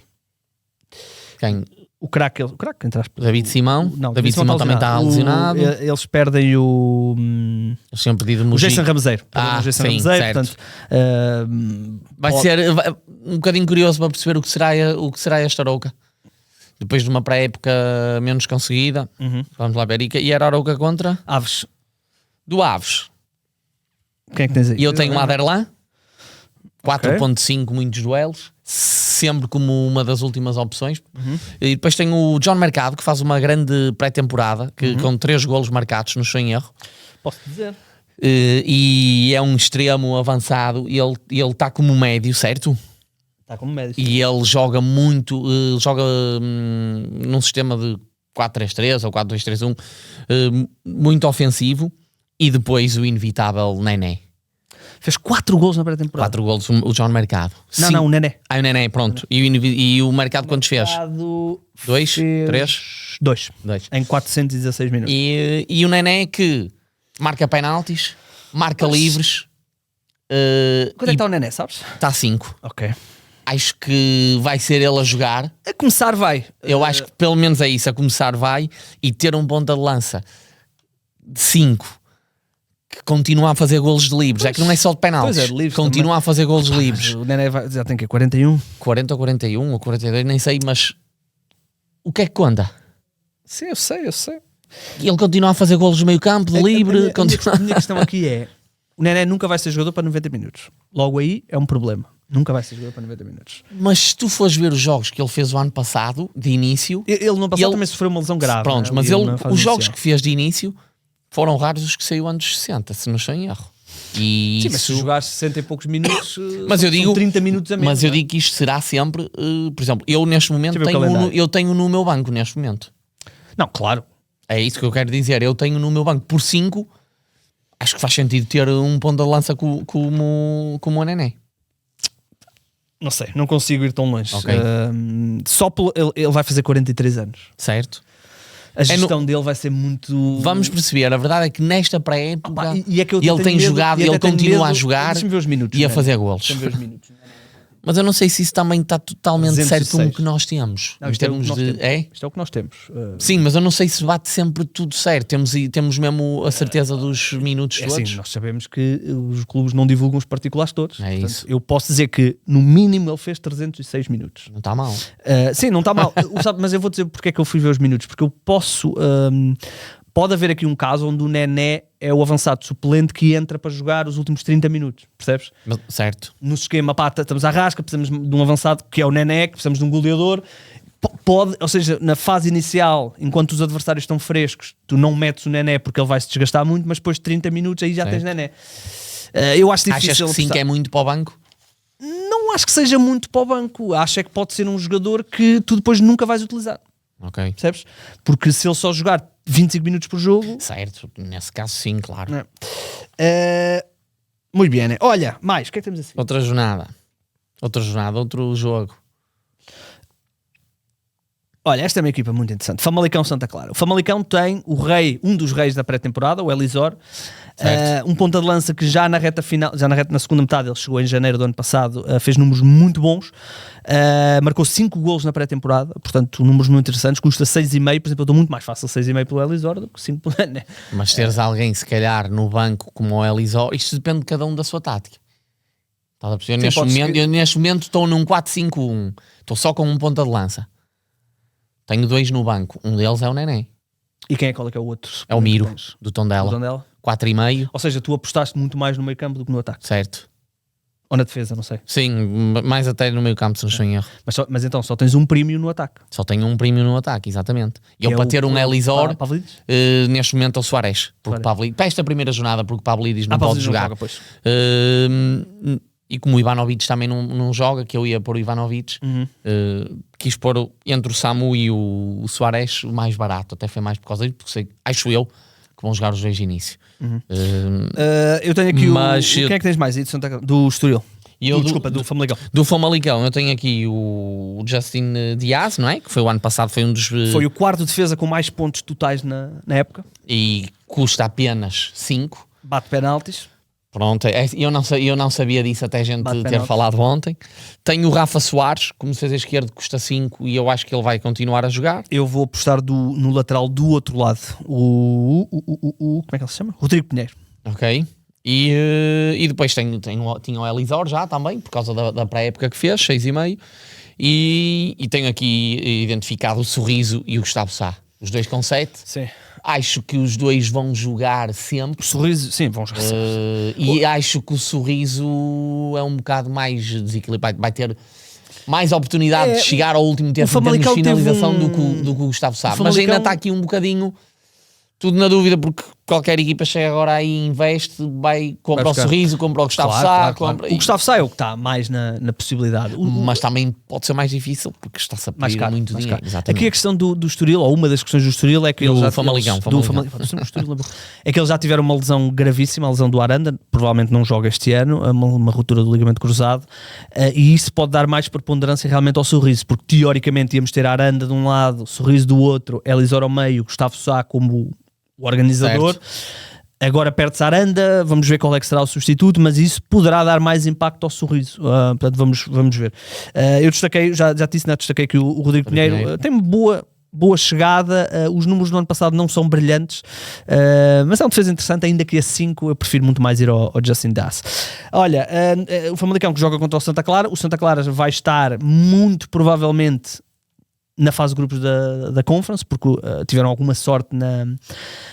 Quem? O craque, entre aspas. David Simão. Não, David Simão também está lesionado. Eles perdem o... Eles tinham perdido o Jason Rameseiro. Sim, certo. Portanto, vai ser um bocadinho curioso para perceber o que será esta Arouca. Depois de uma pré-época menos conseguida. Vamos lá ver. E era Arouca contra? Aves. Do Aves. Quem é que tens aí? E eu tenho o Aderlan. 4.5, muitos duelos. Sempre como uma das últimas opções. E depois tenho o John Mercado, que faz uma grande pré-temporada, com 3 golos marcados, no sem erro. Posso dizer. E é um extremo avançado. E ele está como médio, certo? Está como médio. E ele joga muito, joga num sistema de 4-3-3 ou 4-2-3-1, muito ofensivo. E depois o inevitável Nené. Fez 4 golos na pré-temporada. 4 golos, o John Mercado. Não, o Nené. O Nené, pronto. E o Mercado quantos fez? 2? 3? 2. Em 416 minutos. E o Nené que marca penaltis, marca livres. Quanto é que está o Nené, sabes? Está 5. Ok. Acho que vai ser ele a jogar. A começar vai. Eu acho que pelo menos é isso, a começar vai. E ter um ponta de lança de 5 que continua a fazer golos de livres. É que não é só de penaltis. Continua a fazer golos de livres. O Nené já tem que 41? 40 ou 41 ou 42, nem sei, mas o que é que conta? Sim, eu sei. E ele continua a fazer golos no meio campo, de livre. A minha questão aqui é, o Nené nunca vai ser jogador para 90 minutos. Logo aí é um problema. Nunca vai ser jogador para 90 minutos. Mas se tu fores ver os jogos que ele fez o ano passado, de início... Ele no ano passado também sofreu uma lesão grave. Pronto, mas os jogos que fez de início foram raros os que saiu antes de 60, se não estou em erro. E sim, mas se jogar 60 e poucos minutos, mas eu digo, 30 minutos a menos. Mas eu digo que isto será sempre... por exemplo, eu neste momento tenho no meu banco, neste momento. Não, claro. É isso que eu quero dizer. Eu tenho no meu banco por 5, acho que faz sentido ter um ponta de lança como o Nené. Não sei, não consigo ir tão longe. Okay. Ele vai fazer 43 anos. Certo. A gestão dele vai ser muito... Vamos perceber, a verdade é que nesta pré-época ele tem jogado e ele continua a jogar minutos, e a fazer golos. Mas eu não sei se isso também está totalmente certo com o que nós temos. Não, em termos de... Isto é o que nós temos. Sim, mas eu não sei se bate sempre tudo certo. Temos mesmo a certeza dos minutos todos. Sim, nós sabemos que os clubes não divulgam os particulares todos. É portanto, isso. Eu posso dizer que no mínimo ele fez 306 minutos. Não está mal. Sim, não está mal. Mas eu vou dizer porque é que eu fui ver os minutos. Porque eu posso... pode haver aqui um caso onde o Nené é o avançado suplente que entra para jogar os últimos 30 minutos, percebes? Certo. No esquema, estamos à rasca, precisamos de um avançado que é o Nené, que precisamos de um goleador. Ou seja, na fase inicial, enquanto os adversários estão frescos, tu não metes o Nené porque ele vai se desgastar muito, mas depois de 30 minutos aí já tens Nené. Eu acho difícil. Achas que sim, que é muito para o banco? Não acho que seja muito para o banco. Acho é que pode ser um jogador que tu depois nunca vais utilizar. Ok. Percebes? Porque se ele só jogar 25 minutos por jogo... Certo, nesse caso sim, claro. Muito bem, né? Olha, mais, o que é que temos assim? Outra jornada, outro jogo. Olha, esta é uma equipa muito interessante. Famalicão Santa Clara. O Famalicão tem o rei, um dos reis da pré-temporada, o Elisor, um ponta de lança que já na reta final, na segunda metade, ele chegou em janeiro do ano passado, fez números muito bons, marcou 5 golos na pré-temporada, portanto números muito interessantes, custa 6,5, por exemplo, eu estou muito mais fácil 6,5 pelo Elisor do que 5 pelo Nené. Mas teres alguém, se calhar, no banco como o Elisor, isto depende de cada um da sua tática. Estás a perceber? Neste momento estou num 4-5-1, estou só com um ponta de lança. Tenho 2 no banco. Um deles é o Nené. E qual é que é o outro? É o Miro, do Tondela. 4,5. Ou seja, tu apostaste muito mais no meio campo do que no ataque. Certo. Ou na defesa, não sei. Sim, mais até no meio campo, se não estou em erro. Mas então, só tens um prémio no ataque. Só tenho um prémio no ataque, exatamente. E eu para ter um Elisor, neste momento é o Soares. Para esta primeira jornada, porque Pavlidis não pode jogar. Não joga, e como o Ivanovic também não joga, que eu ia pôr o Ivanovic, quis pôr entre o Samu e o Soares o mais barato, até foi mais por causa disso, porque acho eu que vão jogar os dois de início. Eu tenho aqui quem é que tens mais aí do Estoril? Do Famalicão. Do Famalicão, eu tenho aqui o Justin Dias, não é? Que foi o ano passado, foi um dos... Foi o quarto defesa com mais pontos totais na época. E custa apenas 5. Bate penaltis. Pronto, eu não sabia disso até a gente ter falado ontem. Tenho o Rafa Soares, como defesa esquerdo, custa 5 e eu acho que ele vai continuar a jogar. Eu vou apostar no lateral do outro lado, como é que ele se chama? Rodrigo Pinheiro. Ok. E depois tinha o Elisor já também, por causa da pré-época que fez, 6,5. E tenho aqui identificado o Sorriso e o Gustavo Sá. Os dois com 7. Sim. Acho que os dois vão jogar sempre. O Sorriso, sim, vão jogar sempre. E acho que o Sorriso é um bocado mais desequilibrado. Vai ter mais oportunidade de chegar ao último tempo de finalização do que o Gustavo Sá. Mas ainda está aqui um bocadinho tudo na dúvida, porque qualquer equipa chega agora aí e investe, compra o Sorriso, compra o Gustavo Sá. Claro. O Gustavo Sá é o que está mais na possibilidade. Mas também pode ser mais difícil, porque está-se a pedir muito dinheiro. Aqui a questão do Estoril, ou uma das questões do Estoril, é que eles já... Famalicão. É que eles já tiveram uma lesão gravíssima, a lesão do Aranda, provavelmente não joga este ano, uma ruptura do ligamento cruzado, e isso pode dar mais preponderância realmente ao Sorriso, porque teoricamente íamos ter Aranda de um lado, Sorriso do outro, Elisor ao meio, Gustavo Sá como o organizador. Certo. Agora perde-se a Aranda, vamos ver qual é que será o substituto, mas isso poderá dar mais impacto ao Sorriso. Portanto, vamos ver. Eu destaquei, já disse, destaquei que o Rodrigo Pinheiro tem boa chegada. Os números do ano passado não são brilhantes, mas é um defesa interessante, ainda que a 5 eu prefiro muito mais ir ao Justin Das. Olha, o Famalicão que joga contra o Santa Clara vai estar muito provavelmente na fase de grupos da Conference, porque tiveram alguma sorte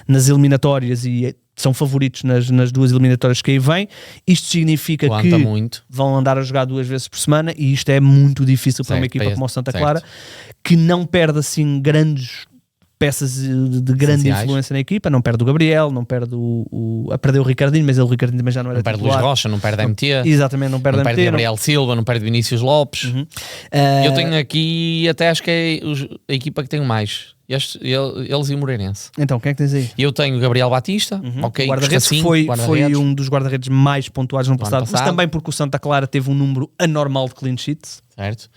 nas eliminatórias e são favoritos nas duas eliminatórias que aí vêm. Isto significa que vão andar a jogar 2 vezes por semana, e isto é muito difícil para uma equipa como o Santa Clara, que não perde assim grandes peças de grande influência na equipa. Não perde o Gabriel, não perde perdeu o Ricardinho, mas o Ricardinho também já não era titular. Não perde Luís Rocha, não perde a MT. Exatamente, não perde Gabriel Silva, não perde Vinícius Lopes. Eu tenho aqui, até acho que é a equipa que tenho mais. Eles e o Moreirense. Então, quem é que tens aí? Eu tenho o Gabriel Batista, ok, guarda-redes, foi um dos guarda-redes mais pontuados no passado, mas também porque o Santa Clara teve um número anormal de clean sheets. Certo.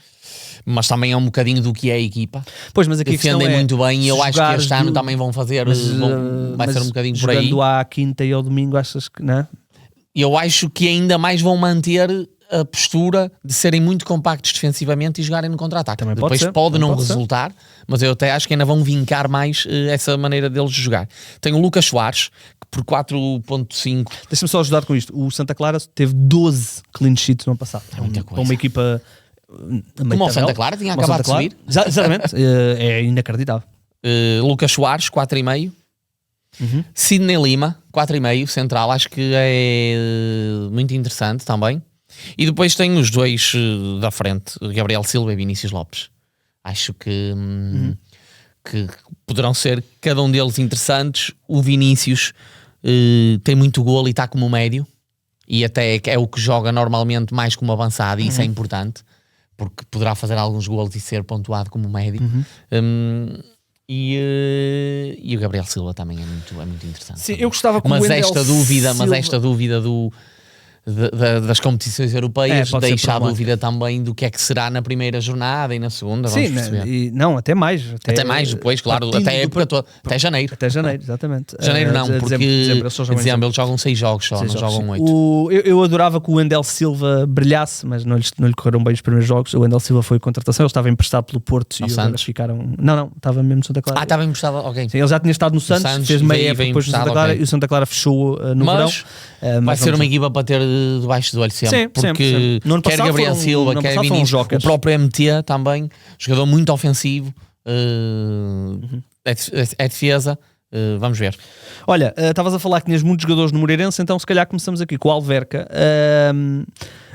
Mas também é um bocadinho do que é a equipa. Pois, mas aqui defendem muito bem, e eu acho que este ano também vão fazer, vai ser um bocadinho por aí. Jogando à quinta e ao domingo, achas que não? Eu acho que ainda mais vão manter a postura de serem muito compactos defensivamente e jogarem no contra-ataque. Depois pode não resultar, mas eu até acho que ainda vão vincar mais essa maneira deles jogar. Tem o Lucas Soares, que por 4.5... Deixa-me só ajudar com isto. O Santa Clara teve 12 clean sheets no ano passado. É muita coisa. Para uma equipa... Como o Santa Clara tinha acabado de subir. Exatamente. É inacreditável. Lucas Soares, 4,5. Sidney Lima, 4,5, central. Acho que é muito interessante também. E depois tem os dois da frente, Gabriel Silva e Vinícius Lopes. Acho que poderão ser cada um deles interessantes. O Vinícius tem muito golo e está como médio, e até é o que joga normalmente mais como avançado, e isso é importante, porque poderá fazer alguns golos e ser pontuado como médio. E o Gabriel Silva também é muito interessante. Sim, eu gostava que mas esta dúvida das competições europeias deixa a dúvida também do que é que será na primeira jornada e na segunda. Sim, não, até mais. Até mais depois, claro, até janeiro. Até janeiro, exatamente. Janeiro não, porque dezembro eles jogam 6 jogos só, não jogam 8. Eu adorava que o Wendel Silva brilhasse, mas não lhe correram bem os primeiros jogos. O Wendel Silva foi contratação, ele estava emprestado pelo Porto e agora ficaram... Não, estava mesmo no Santa Clara. Estava emprestado, ok. Sim, ele já tinha estado no Santos, fez meia época depois no Santa Clara, e o Santa Clara fechou no verão. Vai ser uma equipa para ter debaixo do olho sempre, porque quer Gabriel Silva, quer Vinícius, o próprio MT também, jogador muito ofensivo, é defesa. Vamos ver. Olha, estavas a falar que tinhas muitos jogadores no Moreirense, então se calhar começamos aqui com o Alverca,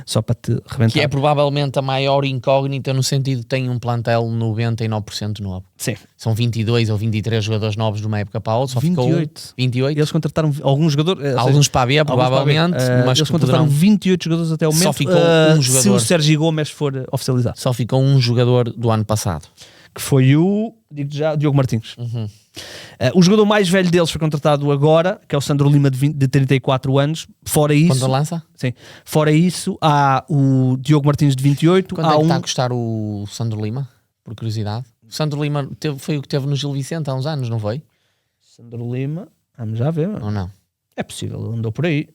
só para te rebentar. Que é provavelmente a maior incógnita, no sentido de tem um plantel 99% novo. Sim. São 22 ou 23 jogadores novos de uma época para a outra, só 28. Ficou 28. Eles contrataram alguns jogadores... Alguns para a B, provavelmente, mas eles contrataram 28 jogadores até o momento. Só ficou um jogador. Se o Sérgio Gomes for oficializado. Só ficou um jogador do ano passado. que foi o Diogo Martins. O jogador mais velho deles foi contratado agora, que é o Sandro Lima, de 34 anos. Fora isso, Quando lança? Sim. Fora isso, há o Diogo Martins, de 28. Quando é que está a custar o Sandro Lima? Por curiosidade. O Sandro Lima foi o que teve no Gil Vicente há uns anos, não foi? Sandro Lima, vamos já ver. Ou não? É possível, ele andou por aí.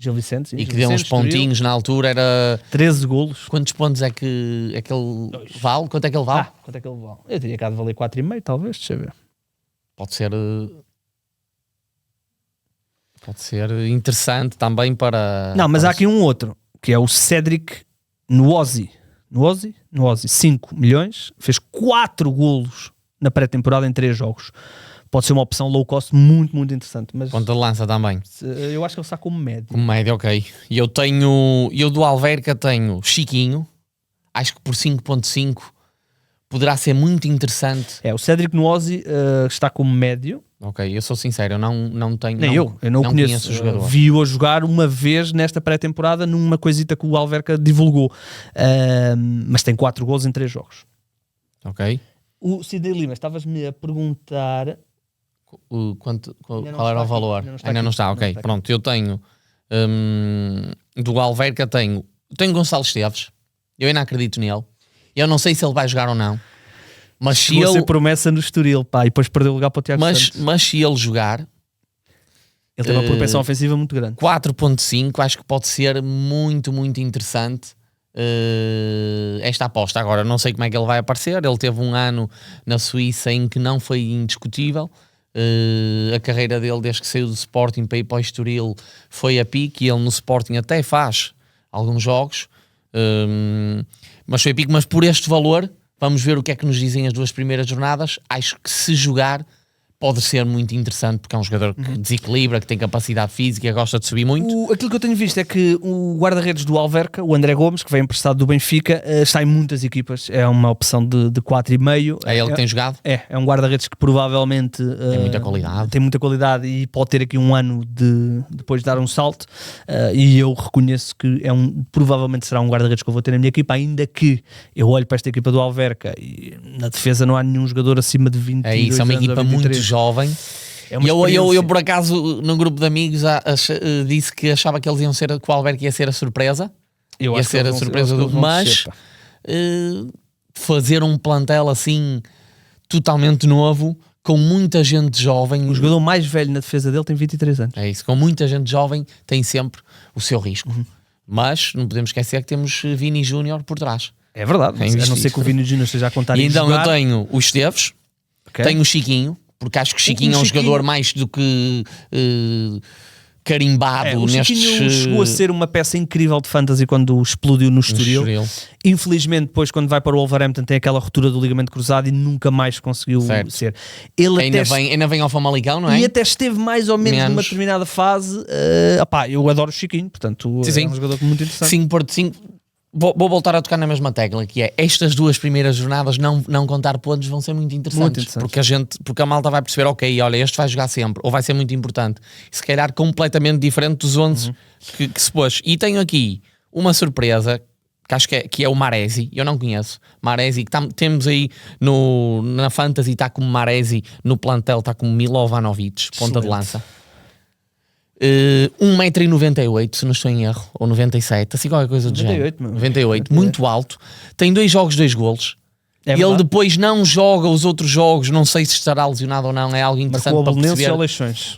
Gil Vicente, sim. E que deu uns pontinhos na altura, era 13 golos. Quantos pontos é que ele vale? Quanto é que ele vale? Quanto é que ele vale? Eu diria que há de valer 4,5, talvez, deixa eu ver. Pode ser interessante também para... Não, mas há aqui um outro, que é o Cédric Nuosi. Nuosi, 5 milhões, fez 4 golos na pré-temporada em 3 jogos. Pode ser uma opção low cost muito, muito interessante. Mas ponta de lança também. Eu acho que ele está como médio. Como médio, ok. E eu do Alverca tenho Chiquinho, acho que por 5.5 poderá ser muito interessante. O Cédric Nuosi está como médio. Ok, eu sou sincero, eu não tenho... Nem eu não conheço o jogador. Vi-o a jogar uma vez nesta pré-temporada numa coisita que o Alverca divulgou. Mas tem 4 golos em 3 jogos. Ok. O Sidney Lima, estavas-me a perguntar... Qual era o valor? Ainda não está, ok. Pronto, eu tenho do Alverca tenho Gonçalo Esteves. Eu ainda acredito nele. Eu não sei se ele vai jogar ou não. Mas se ele... ser promessa no Estoril, pá, e depois perdeu o lugar para o Tiago Santos. Mas se ele jogar... Ele tem uma propensão ofensiva muito grande. 4.5, acho que pode ser muito, muito interessante esta aposta. Agora, não sei como é que ele vai aparecer. Ele teve um ano na Suíça em que não foi indiscutível. A carreira dele, desde que saiu do Sporting para ir para o Estoril, foi a pique, e ele no Sporting até faz alguns jogos, mas foi a pique. Mas por este valor, vamos ver o que é que nos dizem as 2 primeiras jornadas. Acho que se jogar pode ser muito interessante, porque é um jogador que desequilibra, que tem capacidade física, gosta de subir muito. Aquilo que eu tenho visto é que o guarda-redes do Alverca, o André Gomes, que vem emprestado do Benfica, está em muitas equipas. É uma opção de 4,5. É ele que tem jogado? É um guarda-redes que provavelmente tem muita qualidade e pode ter aqui um ano depois de dar um salto. E eu reconheço que provavelmente será um guarda-redes que eu vou ter na minha equipa, ainda que eu olho para esta equipa do Alverca e na defesa não há nenhum jogador acima de 22 anos. É isso, é uma equipa muito jovem. Eu por acaso no grupo de amigos disse que achava que eles iam ser, que o Alverca ia ser a surpresa. Ia ser a surpresa mas fazer um plantel assim totalmente novo, com muita gente jovem. O jogador mais velho na defesa dele tem 23 anos. É isso, com muita gente jovem tem sempre o seu risco. Mas não podemos esquecer que temos Vini Júnior por trás. É verdade, a não ser que o Vini Júnior esteja a contar. E então eu tenho o Esteves, tenho o Chiquinho, porque acho que Chiquinho é um jogador mais do que carimbado. O Chiquinho chegou a ser uma peça incrível de fantasy quando explodiu no Estoril. Infelizmente depois, quando vai para o Wolverhampton, tem aquela ruptura do ligamento cruzado e nunca mais conseguiu ser. Ele ainda vem ao Famalicão, não é? E até esteve mais ou menos numa determinada fase. Eu adoro o Chiquinho, portanto é um jogador muito interessante. 5/5. Vou voltar a tocar na mesma tecla, que é estas 2 primeiras jornadas não contar pontos vão ser muito interessantes. Porque a malta vai perceber, ok, olha, este vai jogar sempre, ou vai ser muito importante, e se calhar completamente diferente dos 11 que se pôs. E tenho aqui uma surpresa, que acho que é o Maresi. Eu não conheço Maresi, que temos aí na Fantasy, está como Maresi, no plantel está como Milovanovic, ponta de lança. 1,98m, se não estou em erro, ou 97, assim qualquer coisa do género. 98, muito alto. Tem 2 jogos, 2 golos. E ele depois não joga os outros jogos, não sei se estará lesionado ou não. É algo interessante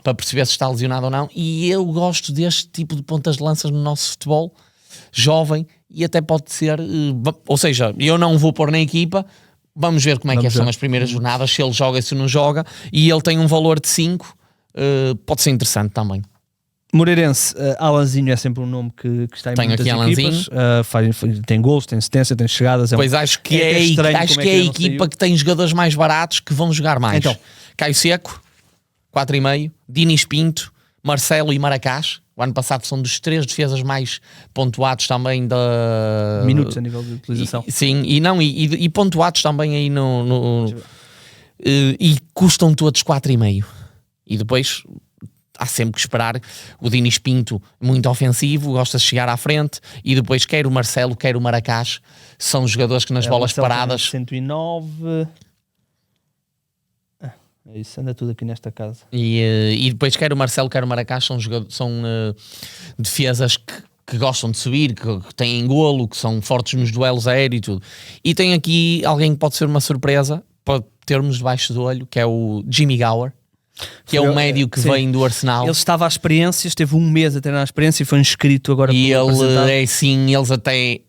para perceber se está lesionado ou não. E eu gosto deste tipo de pontas de lanças no nosso futebol, jovem, e até pode ser, ou seja, eu não vou pôr na equipa. Vamos ver como é que são as primeiras jornadas, se ele joga, se não joga. E ele tem um valor de 5, pode ser interessante também. Moreirense, Alanzinho é sempre um nome que está em muitas equipas. Tem gols, tem assistência, tem chegadas. Pois acho que é a equipa que tem jogadores mais baratos que vão jogar mais. Então, Caio Seco, 4,5, Dinis Pinto, Marcelo e Maracás. O ano passado são dos 3 defesas mais pontuados também da... Minutos a nível de utilização. Sim, e pontuados também aí e custam todos 4,5. E depois... há sempre que esperar. O Dinis Pinto, muito ofensivo, gosta de chegar à frente, e depois quer o Marcelo, quer o Maracás, são jogadores que nas bolas paradas... 109... É isso, anda tudo aqui nesta casa. E depois quer o Marcelo, quer o Maracás são defesas que gostam de subir, que têm golo, que são fortes nos duelos aéreos e tudo. E tem aqui alguém que pode ser uma surpresa, pode termos debaixo do olho, que é o Jimmy Gower, que é um médio que vem do Arsenal. Ele estava à experiência, esteve um mês a treinar a experiência e foi inscrito agora. E eles até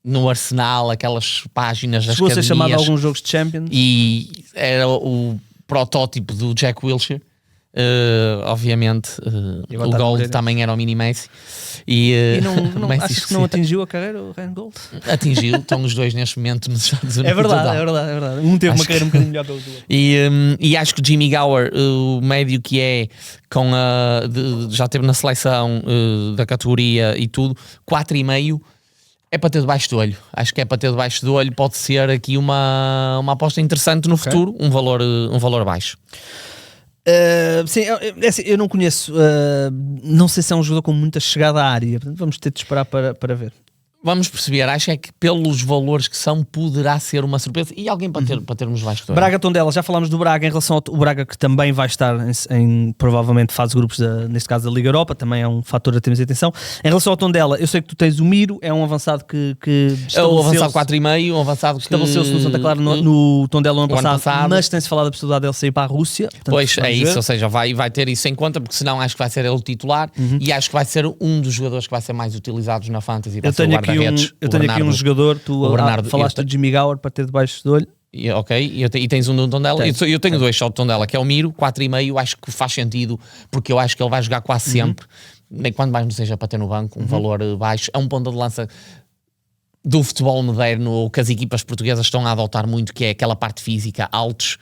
no Arsenal, aquelas páginas das academias. Chegou a ser chamado a alguns jogos de Champions. E era o protótipo do Jack Wilshere. Obviamente o Gold também era o mini Messi e não Messi acho que não atingiu a carreira o Ryan Gold. Atingiu, estão os dois neste momento nos Estados Unidos. É verdade. Um teve uma carreira um bocadinho melhor que o outro. E acho que o Jimmy Gower, o médio que é já teve na seleção da categoria e tudo, 4,5 é para ter debaixo do olho. Acho que é para ter debaixo do olho. Pode ser aqui uma aposta interessante no futuro, um valor baixo. Sim, eu não conheço, não sei se é um jogador com muita chegada à área, portanto vamos ter de esperar para ver. Vamos perceber, acho é que pelos valores que são, poderá ser uma surpresa e alguém para termos baixo do Braga Tondela, já falámos do Braga em relação ao Braga, que também vai estar em provavelmente fase de grupos, neste caso da Liga Europa, também é um fator a termos atenção. Em relação ao Tondela, eu sei que tu tens o Miro, é um avançado que é o avançado 4,5, um avançado que estabeleceu-se no Santa Clara no Tondela no ano passado, mas tem-se falado da possibilidade dele sair para a Rússia. Portanto, pois é isso, ou seja, vai ter isso em conta, porque senão acho que vai ser ele o titular e acho que vai ser um dos jogadores que vai ser mais utilizados na Fantasy. Eu tenho aqui um jogador, tu falaste de Jimmy Gower para ter debaixo do olho. E tens um do Tondela. Eu tenho dois só do Tondela, que é o Miro, 4,5, acho que faz sentido, porque eu acho que ele vai jogar quase sempre, nem quando mais não seja para ter no banco, um valor baixo. É um ponta de lança do futebol moderno, ou que as equipas portuguesas estão a adotar muito, que é aquela parte física, altos,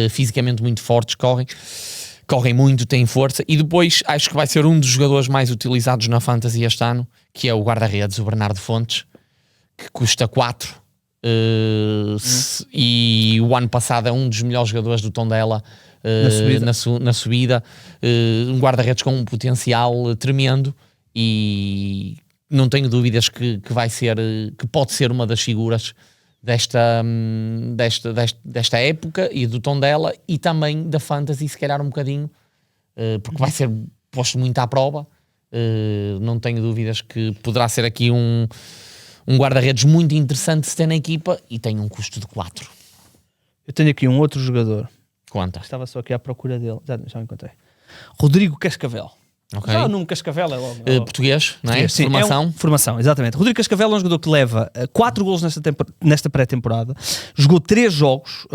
fisicamente muito fortes, correm muito, têm força, e depois acho que vai ser um dos jogadores mais utilizados na Fantasy este ano, que é o guarda-redes, o Bernardo Fontes, que custa 4 e o ano passado é um dos melhores jogadores do Tondela na subida, um guarda-redes com um potencial tremendo e não tenho dúvidas que vai ser, que pode ser uma das figuras desta época e do Tondela e também da Fantasy, se calhar um bocadinho, porque vai ser posto muito à prova. Não tenho dúvidas que poderá ser aqui um guarda-redes muito interessante se ter na equipa e tem um custo de 4. Eu tenho aqui um outro jogador. Conta. Estava só aqui à procura dele. Já o encontrei. Rodrigo Cascavel. Okay. Já o nome Cascavel é logo. Português, não é? Sim, formação. Formação, exatamente. Rodrigo Cascavel é um jogador que leva 4 golos nesta pré-temporada. Jogou 3 jogos.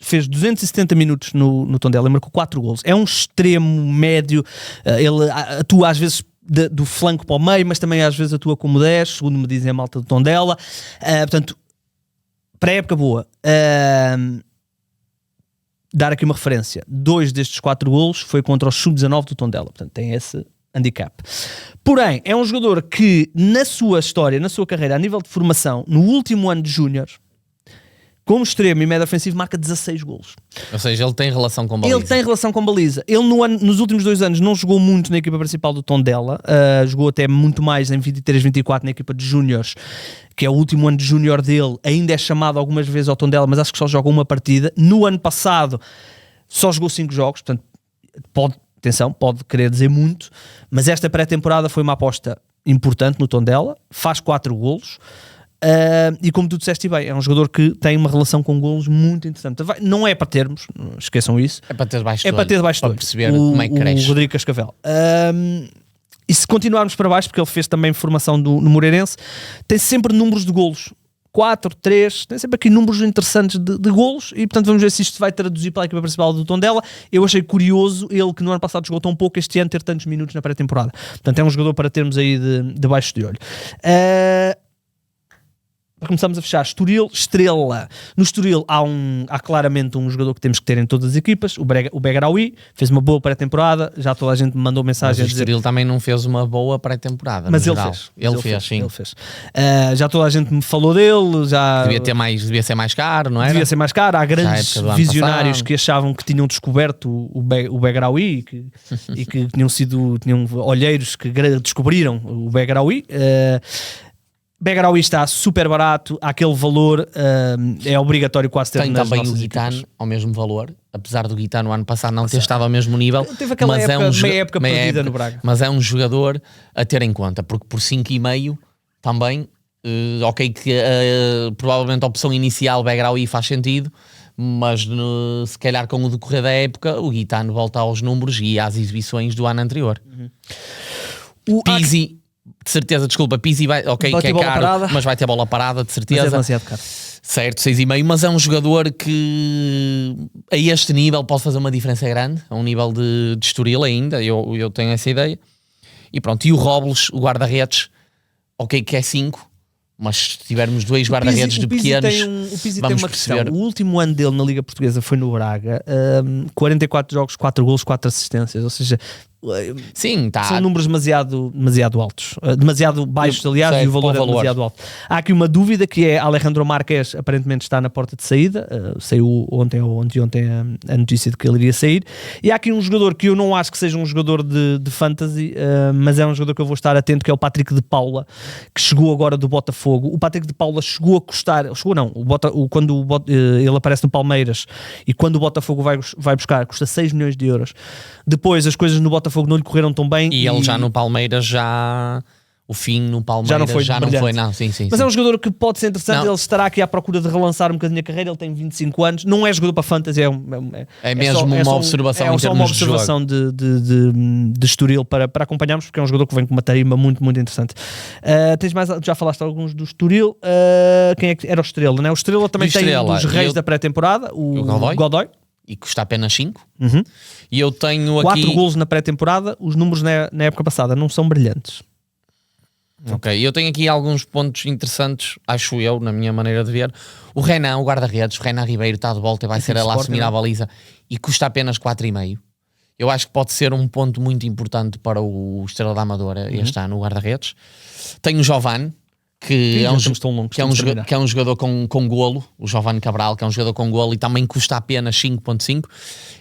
Fez 270 minutos no Tondela e marcou 4 golos. É um extremo médio. Ele atua às vezes do flanco para o meio, mas também às vezes atua como 10, segundo me dizem a malta do Tondela. Portanto, pré-época boa. Dar aqui uma referência. 2 destes 4 golos foi contra o Sub-19 do Tondela. Portanto, tem esse handicap. Porém, é um jogador que, na sua história, na sua carreira, a nível de formação, no último ano de júnior, como extremo e médio ofensivo, marca 16 golos. Ou seja, ele tem relação com baliza. Ele tem relação com baliza. Ele nos últimos 2 anos não jogou muito na equipa principal do Tondela, jogou até muito mais em 23-24 na equipa de júniores, que é o último ano de júnior dele. Ainda é chamado algumas vezes ao Tondela, mas acho que só joga uma partida. No ano passado só jogou 5 jogos, portanto pode querer dizer muito, mas esta pré-temporada foi uma aposta importante no Tondela, faz 4 golos. E como tu disseste bem, é um jogador que tem uma relação com golos muito interessante. Não é para termos, esqueçam isso. É para ter debaixo do olho, perceber como é que cresce. O Rodrigo Cascavel. E se continuarmos para baixo, porque ele fez também formação no Moreirense, tem sempre números de golos. 4, 3, tem sempre aqui números interessantes de golos e portanto vamos ver se isto vai traduzir para a equipa principal do Tondela. Eu achei curioso ele que no ano passado jogou tão pouco, este ano ter tantos minutos na pré-temporada. Portanto é um jogador para termos aí debaixo de olho. Começamos a fechar. Estoril, Estrela. No Estoril há claramente um jogador que temos que ter em todas as equipas, o Begraoui, fez uma boa pré-temporada, já toda a gente me mandou mensagem a dizer... o Estoril também não fez uma boa pré-temporada, mas ele fez. Já toda a gente me falou dele, já... Devia ser mais caro, não é? Devia ser mais caro. Há grandes visionários que achavam que tinham descoberto o Begraoui e que tinham olheiros que descobriram o Begraoui. Begraoui está super barato, aquele valor é obrigatório quase ter. Tem também o Guitano ao mesmo valor, apesar do Guitano no ano passado não ter estado ao mesmo nível. Teve aquela meia época perdida no Braga. Mas é um jogador a ter em conta, porque por 5,5 também, ok, que provavelmente a opção inicial Begraoui faz sentido, mas se calhar com o decorrer da época o Guitano volta aos números e às exibições do ano anterior. Pizzi, de certeza, desculpa, Pizzi vai, ok, que é caro, parada, mas vai ter bola parada, de certeza. Mas é demasiado caro. Certo, 6,5, mas é um jogador que a este nível pode fazer uma diferença grande, a um nível de Estoril ainda, eu tenho essa ideia. E pronto, e o Robles, o guarda-redes, ok, que é 5, mas se tivermos dois guarda-redes de pequenos, o Pizzi vamos tem uma perceber. Questão. O último ano dele na Liga Portuguesa foi no Braga, 44 jogos, 4 golos, 4 assistências, ou seja, sim, são números demasiado altos, demasiado baixos, aliás, certo, e o valor é demasiado alto. Há aqui uma dúvida que é Alejandro Marques aparentemente está na porta de saída, saiu ontem ou ontem a notícia de que ele iria sair, e há aqui um jogador que eu não acho que seja um jogador de fantasy, mas é um jogador que eu vou estar atento, que é o Patrick de Paula, que chegou agora do Botafogo. O Patrick de Paula chegou a custar, quando ele aparece no Palmeiras e quando o Botafogo vai buscar, custa 6 milhões de euros. Depois as coisas no Botafogo não lhe correram tão bem. E ele já no Palmeiras, o fim no Palmeiras já não foi, não. Sim, mas sim. É um jogador que pode ser interessante, ele estará aqui à procura de relançar um bocadinho a carreira, ele tem 25 anos, não é jogador para fantasy, é mesmo uma observação em termos de jogo. É só uma observação de Estoril para acompanharmos, porque é um jogador que vem com uma tarimba muito, muito interessante. Tens mais, já falaste alguns do Estoril, quem é que era o Estrela, né? O Estrela também tem um dos reis da pré-temporada, o Godoy. E custa apenas 5. Uhum. E eu tenho 4 golos na pré-temporada. Os números na época passada não são brilhantes. Ok, eu tenho aqui alguns pontos interessantes, acho eu, na minha maneira de ver. O Renan, o guarda-redes, o Renan Ribeiro está de volta e vai ser ele a assumir a baliza e custa apenas 4,5. Eu acho que pode ser um ponto muito importante para o Estrela da Amadora este ano, o guarda-redes. Tenho o Giovane, que é um jogador com golo, o Giovane Cabral, que é um jogador com golo e também custa apenas 5,5.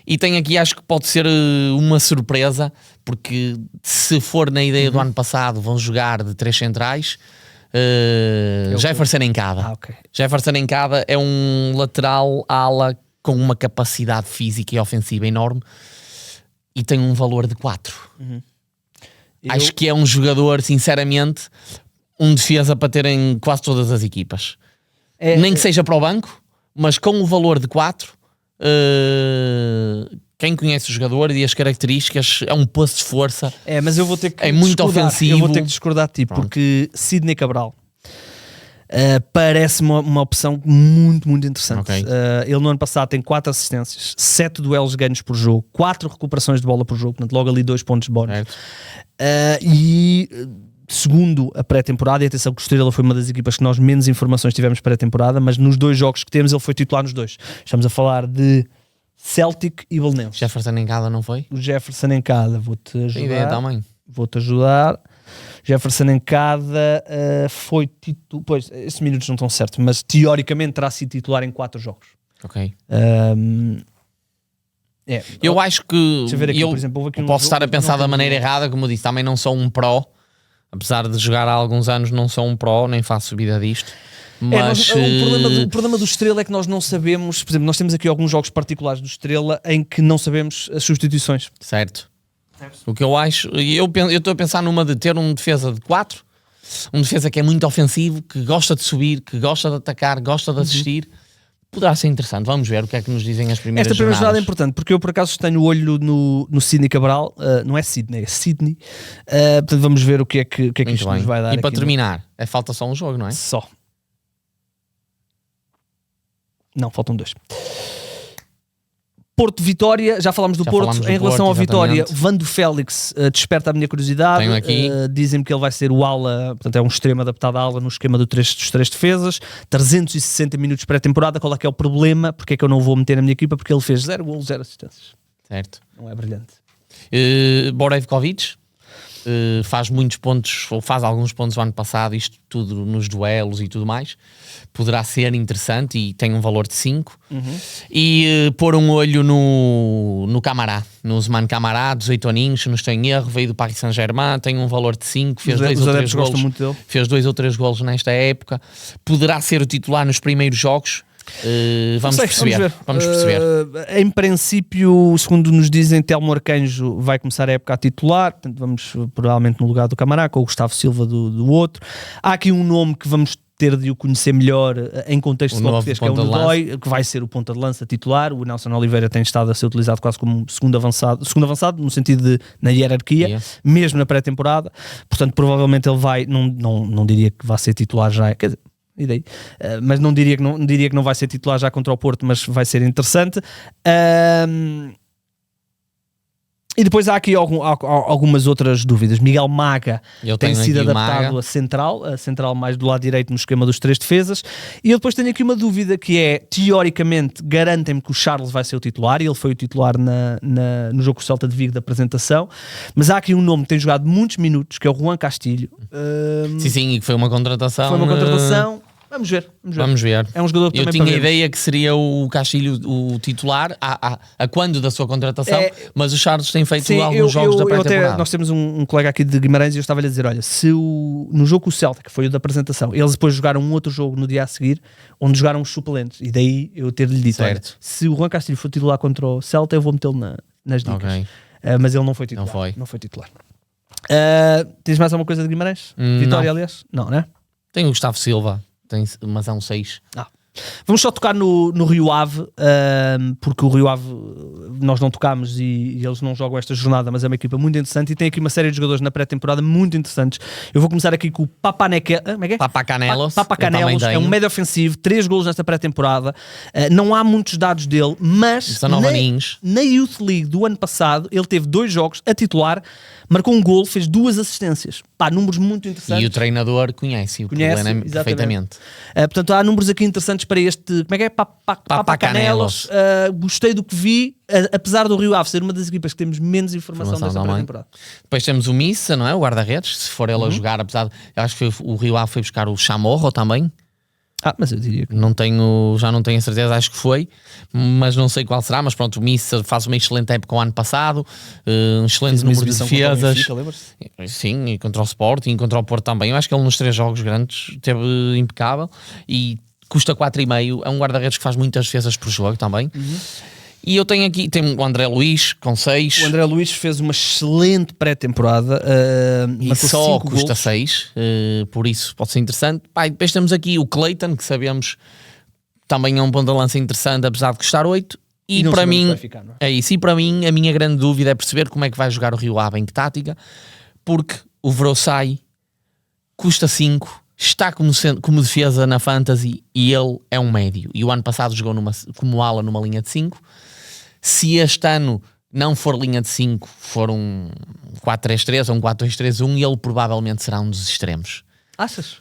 E tem aqui, acho que pode ser uma surpresa, porque se for na ideia do ano passado, vão jogar de 3 centrais. Jefferson Encada. Okay. Jefferson Encada é um lateral ala com uma capacidade física e ofensiva enorme e tem um valor de 4. Acho que é um jogador, sinceramente, um defesa para ter em quase todas as equipas. Nem que seja para o banco, mas com o valor de 4, quem conhece o jogador e as características, é um posto de força. Mas eu vou ter que muito ofensivo. Eu vou ter que discordar de ti, porque Sidney Cabral parece uma opção muito, muito interessante. Okay. Ele no ano passado tem 4 assistências, 7 duelos ganhos por jogo, 4 recuperações de bola por jogo, portanto logo ali 2 pontos de bónus. Segundo a pré-temporada, e atenção que o Estrela foi uma das equipas que nós menos informações tivemos pré-temporada, mas nos 2 jogos que temos ele foi titular nos 2. Estamos a falar de Celtic e Belenenses. Jefferson Encada não foi? O Jefferson Encada, vou-te ajudar. Tem ideia também. Vou-te ajudar. Jefferson Encada foi titular. Pois, esses minutos não estão certos, mas teoricamente terá sido titular em 4 jogos. Ok. Eu acho que aqui, por exemplo, aqui posso estar a pensar da maneira errada, como eu disse, também não sou um pró. Apesar de jogar há alguns anos, não sou um pró, nem faço subida disto. Mas o problema do Estrela é que nós não sabemos. Por exemplo, nós temos aqui alguns jogos particulares do Estrela em que não sabemos as substituições. Certo. O que eu acho, eu estou a pensar numa de ter um defesa de 4, um defesa que é muito ofensivo, que gosta de subir, que gosta de atacar, gosta de assistir. Poderá ser interessante, vamos ver o que é que nos dizem as primeiras jornadas. Esta primeira jornada é importante, porque eu por acaso tenho o olho no Sidney Cabral, não é Sidney, é Sidney, portanto vamos ver o que é que isto nos vai dar. E para terminar, falta só um jogo, não é? Só. Não, faltam 2. Porto Vitória, já falámos do Porto. Em relação ao Vitória, Vando Félix desperta a minha curiosidade. Tenho aqui. Dizem-me que ele vai ser o ala, portanto é um extremo adaptado à ala no esquema dos 3 defesas. 360 minutos pré-temporada. Qual é que é o problema? Porque é que eu não o vou meter na minha equipa? Porque ele fez 0 golos, 0 assistências. Certo. Não é brilhante. Borevkovic. faz muitos pontos, ou faz alguns pontos o ano passado, isto tudo nos duelos e tudo mais, poderá ser interessante e tem um valor de 5. E pôr um olho no Camará, no Ousmane Camará, 18 aninhos, se não estou em erro, veio do Paris Saint-Germain, tem um valor de 5, fez 2 ou 3 golos nesta época, poderá ser o titular nos primeiros jogos. Vamos perceber. Em princípio, segundo nos dizem, Telmo Arcanjo vai começar a época a titular, portanto vamos provavelmente no lugar do Camará, com o Gustavo Silva do outro. Há aqui um nome que vamos ter de o conhecer melhor em contexto de português, que é o Nodói, que vai ser o ponta de lança titular. O Nelson Oliveira tem estado a ser utilizado quase como segundo avançado no sentido de na hierarquia, mesmo na pré-temporada. Portanto, provavelmente ele vai, não diria que vai ser titular já, quer dizer, mas não diria que não vai ser titular já contra o Porto, mas vai ser interessante. E depois há aqui algumas outras dúvidas. Miguel Maga tem sido adaptado a central mais do lado direito no esquema dos 3 defesas. E eu depois tenho aqui uma dúvida que é, teoricamente, garantem-me que o Charles vai ser o titular, e ele foi o titular no jogo com o Celta de Vigo da apresentação, mas há aqui um nome que tem jogado muitos minutos, que é o Juan Castilho. Sim, e foi uma contratação. Vamos ver. É um jogador que eu tinha a ideia que seria o Castilho o titular a quando da sua contratação, mas o Charles tem feito alguns jogos da pré-temporada. Nós temos um colega aqui de Guimarães e eu estava-lhe a dizer, olha, se no jogo com o Celta, que foi o da apresentação, eles depois jogaram um outro jogo no dia a seguir, onde jogaram os suplentes, e daí eu ter-lhe dito, olha, se o Juan Castilho for titular contra o Celta, eu vou metê-lo nas dicas. Okay. Mas ele não foi titular. Não foi titular. Tens mais alguma coisa de Guimarães? Vitória, aliás? Não, né? Tem o Gustavo Silva. Mas é um 6. Vamos só tocar no Rio Ave, porque o Rio Ave nós não tocámos e eles não jogam esta jornada, mas é uma equipa muito interessante e tem aqui uma série de jogadores na pré-temporada muito interessantes. Eu vou começar aqui com o Papacanelos. Papacanelos é um médio ofensivo, 3 golos nesta pré-temporada. Não há muitos dados dele, mas na Youth League do ano passado ele teve 2 jogos a titular, marcou um golo, fez 2 assistências. Números muito interessantes. E o treinador conhece perfeitamente. Portanto, há números aqui interessantes para este, como é que é? Papacanelos. Gostei do que vi, apesar do Rio Ave ser uma das equipas que temos menos informação desta pré-temporada. Depois temos o Missa, não é? O guarda-redes, se for ele a jogar, apesar de, eu acho que o Rio Ave foi buscar o Chamorro também. Mas eu diria que... já não tenho a certeza, acho que foi, mas não sei qual será. Mas pronto, o Missa faz uma excelente época o ano passado, um excelente número de defesas. Sim, e contra o Sporting, e contra o Porto também. Eu acho que ele nos 3 jogos grandes teve impecável e custa 4,5. É um guarda-redes que faz muitas defesas por jogo também. E eu tenho aqui, tem o André Luís com 6. O André Luís fez uma excelente pré-temporada e só custa 6, por isso pode ser interessante. Depois temos aqui o Clayton, que sabemos também é um ponto de lança interessante, apesar de custar 8. E para mim, e para mim a minha grande dúvida é perceber como é que vai jogar o Rio Ave, em que tática, porque o Vrossai custa 5. Está como defesa na Fantasy e ele é um médio. E o ano passado jogou como ala numa linha de 5. Se este ano não for linha de 5, for um 4-3-3 ou um 4-2-3-1, ele provavelmente será um dos extremos. Achas?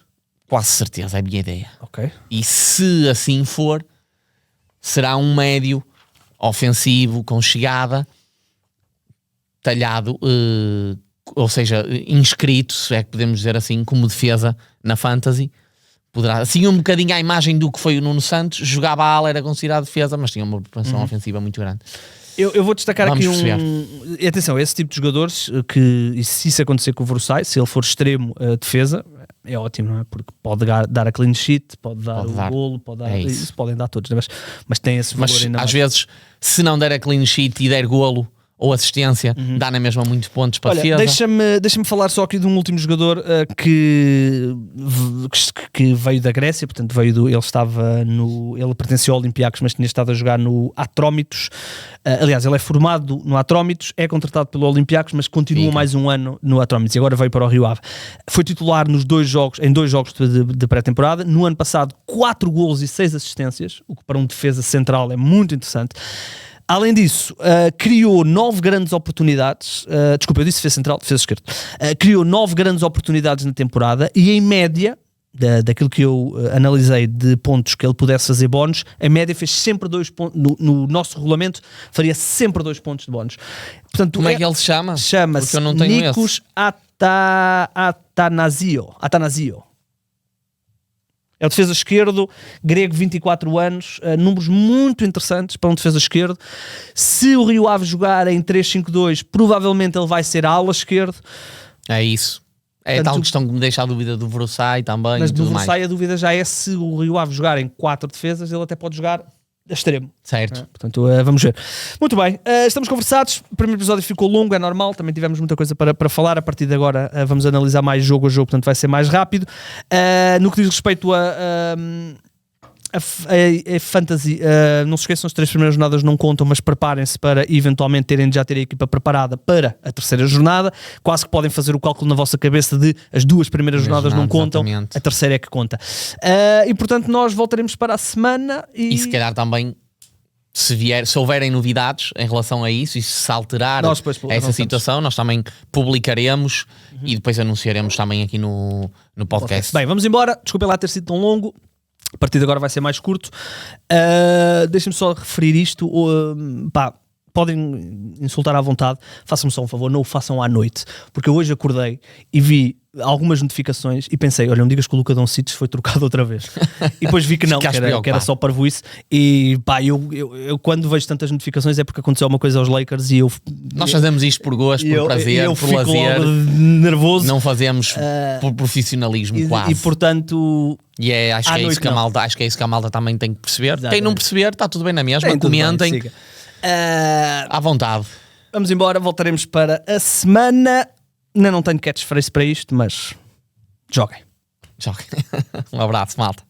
Quase certeza, é a minha ideia. Ok. E se assim for, será um médio ofensivo, com chegada, talhado, ou seja, inscrito, se é que podemos dizer assim, como defesa na Fantasy. Poderá, assim um bocadinho à imagem do que foi o Nuno Santos, jogava a ala, era considerado defesa, mas tinha uma propensão ofensiva muito grande. Eu vou destacar aqui atenção, esse tipo de jogadores que, se isso acontecer com o Vrossai, se ele for extremo defesa, é ótimo, não é? Porque pode dar a clean sheet, pode dar o golo, pode dar, isso podem dar todos, mas tem esse valor ainda às vezes, se não der a clean sheet e der golo ou assistência, dá na mesma muitos pontos para a defesa. Deixa-me falar só aqui de um último jogador que veio da Grécia, portanto ele pertenceu ao Olympiacos, mas tinha estado a jogar no Atrómitos. Aliás, ele é formado no Atrómitos, é contratado pelo Olympiacos, mas continua mais um ano no Atrómitos e agora veio para o Rio Ave. Foi titular em 2 jogos de pré-temporada. No ano passado, 4 golos e 6 assistências, o que para um defesa central é muito interessante. Além disso, criou 9 grandes oportunidades. Desculpa, eu disse defesa central, defesa esquerda. Criou 9 grandes oportunidades na temporada e, em média, daquilo que eu analisei de pontos que ele pudesse fazer bónus, a média fez sempre 2 pontos. No nosso regulamento, faria sempre 2 pontos de bónus. Portanto, como é que ele se chama? Chama-se Nikos Atanasio. É o defesa esquerdo, grego, 24 anos, números muito interessantes para um defesa esquerdo. Se o Rio Ave jogar em 3-5-2, provavelmente ele vai ser ala esquerdo. É isso. É a tal questão que me deixa a dúvida do Vrosai também. Mas do Vrosai a dúvida já é se o Rio Ave jogar em 4 defesas, ele até pode jogar a extremo. Certo. Portanto, vamos ver. Muito bem, estamos conversados. O primeiro episódio ficou longo, é normal. Também tivemos muita coisa para falar. A partir de agora vamos analisar mais jogo a jogo, portanto vai ser mais rápido. No que diz respeito a Fantasy, não se esqueçam, as 3 primeiras jornadas não contam, mas preparem-se para eventualmente já ter a equipa preparada para a terceira jornada. Quase que podem fazer o cálculo na vossa cabeça de as 2 primeiras jornadas não contam, exatamente. A terceira é que conta. E portanto nós voltaremos para a semana e se calhar também se houverem novidades em relação a isso e se alterar essa situação, nós também publicaremos e depois anunciaremos também aqui no podcast. Bem, vamos embora. Desculpem lá ter sido tão longo. A partir de agora vai ser mais curto. Deixem-me só referir isto. Podem insultar à vontade. Façam-me só um favor, não o façam à noite. Porque eu hoje acordei e vi algumas notificações e pensei, olha, não digas que o Luka Doncic foi trocado outra vez. E depois vi que não, que era só parvoíce. E eu quando vejo tantas notificações é porque aconteceu alguma coisa aos Lakers e nós fazemos isto por gosto, por prazer, por lazer. Nervoso. Não fazemos por profissionalismo quase. E portanto... acho que é isso que a malta também tem que perceber. Exatamente. Quem não perceber, está tudo bem na mesma. Comentem. À vontade. Vamos embora, voltaremos para a semana. Ainda não tenho catchphrase para isto, mas joguem. Um abraço, malta.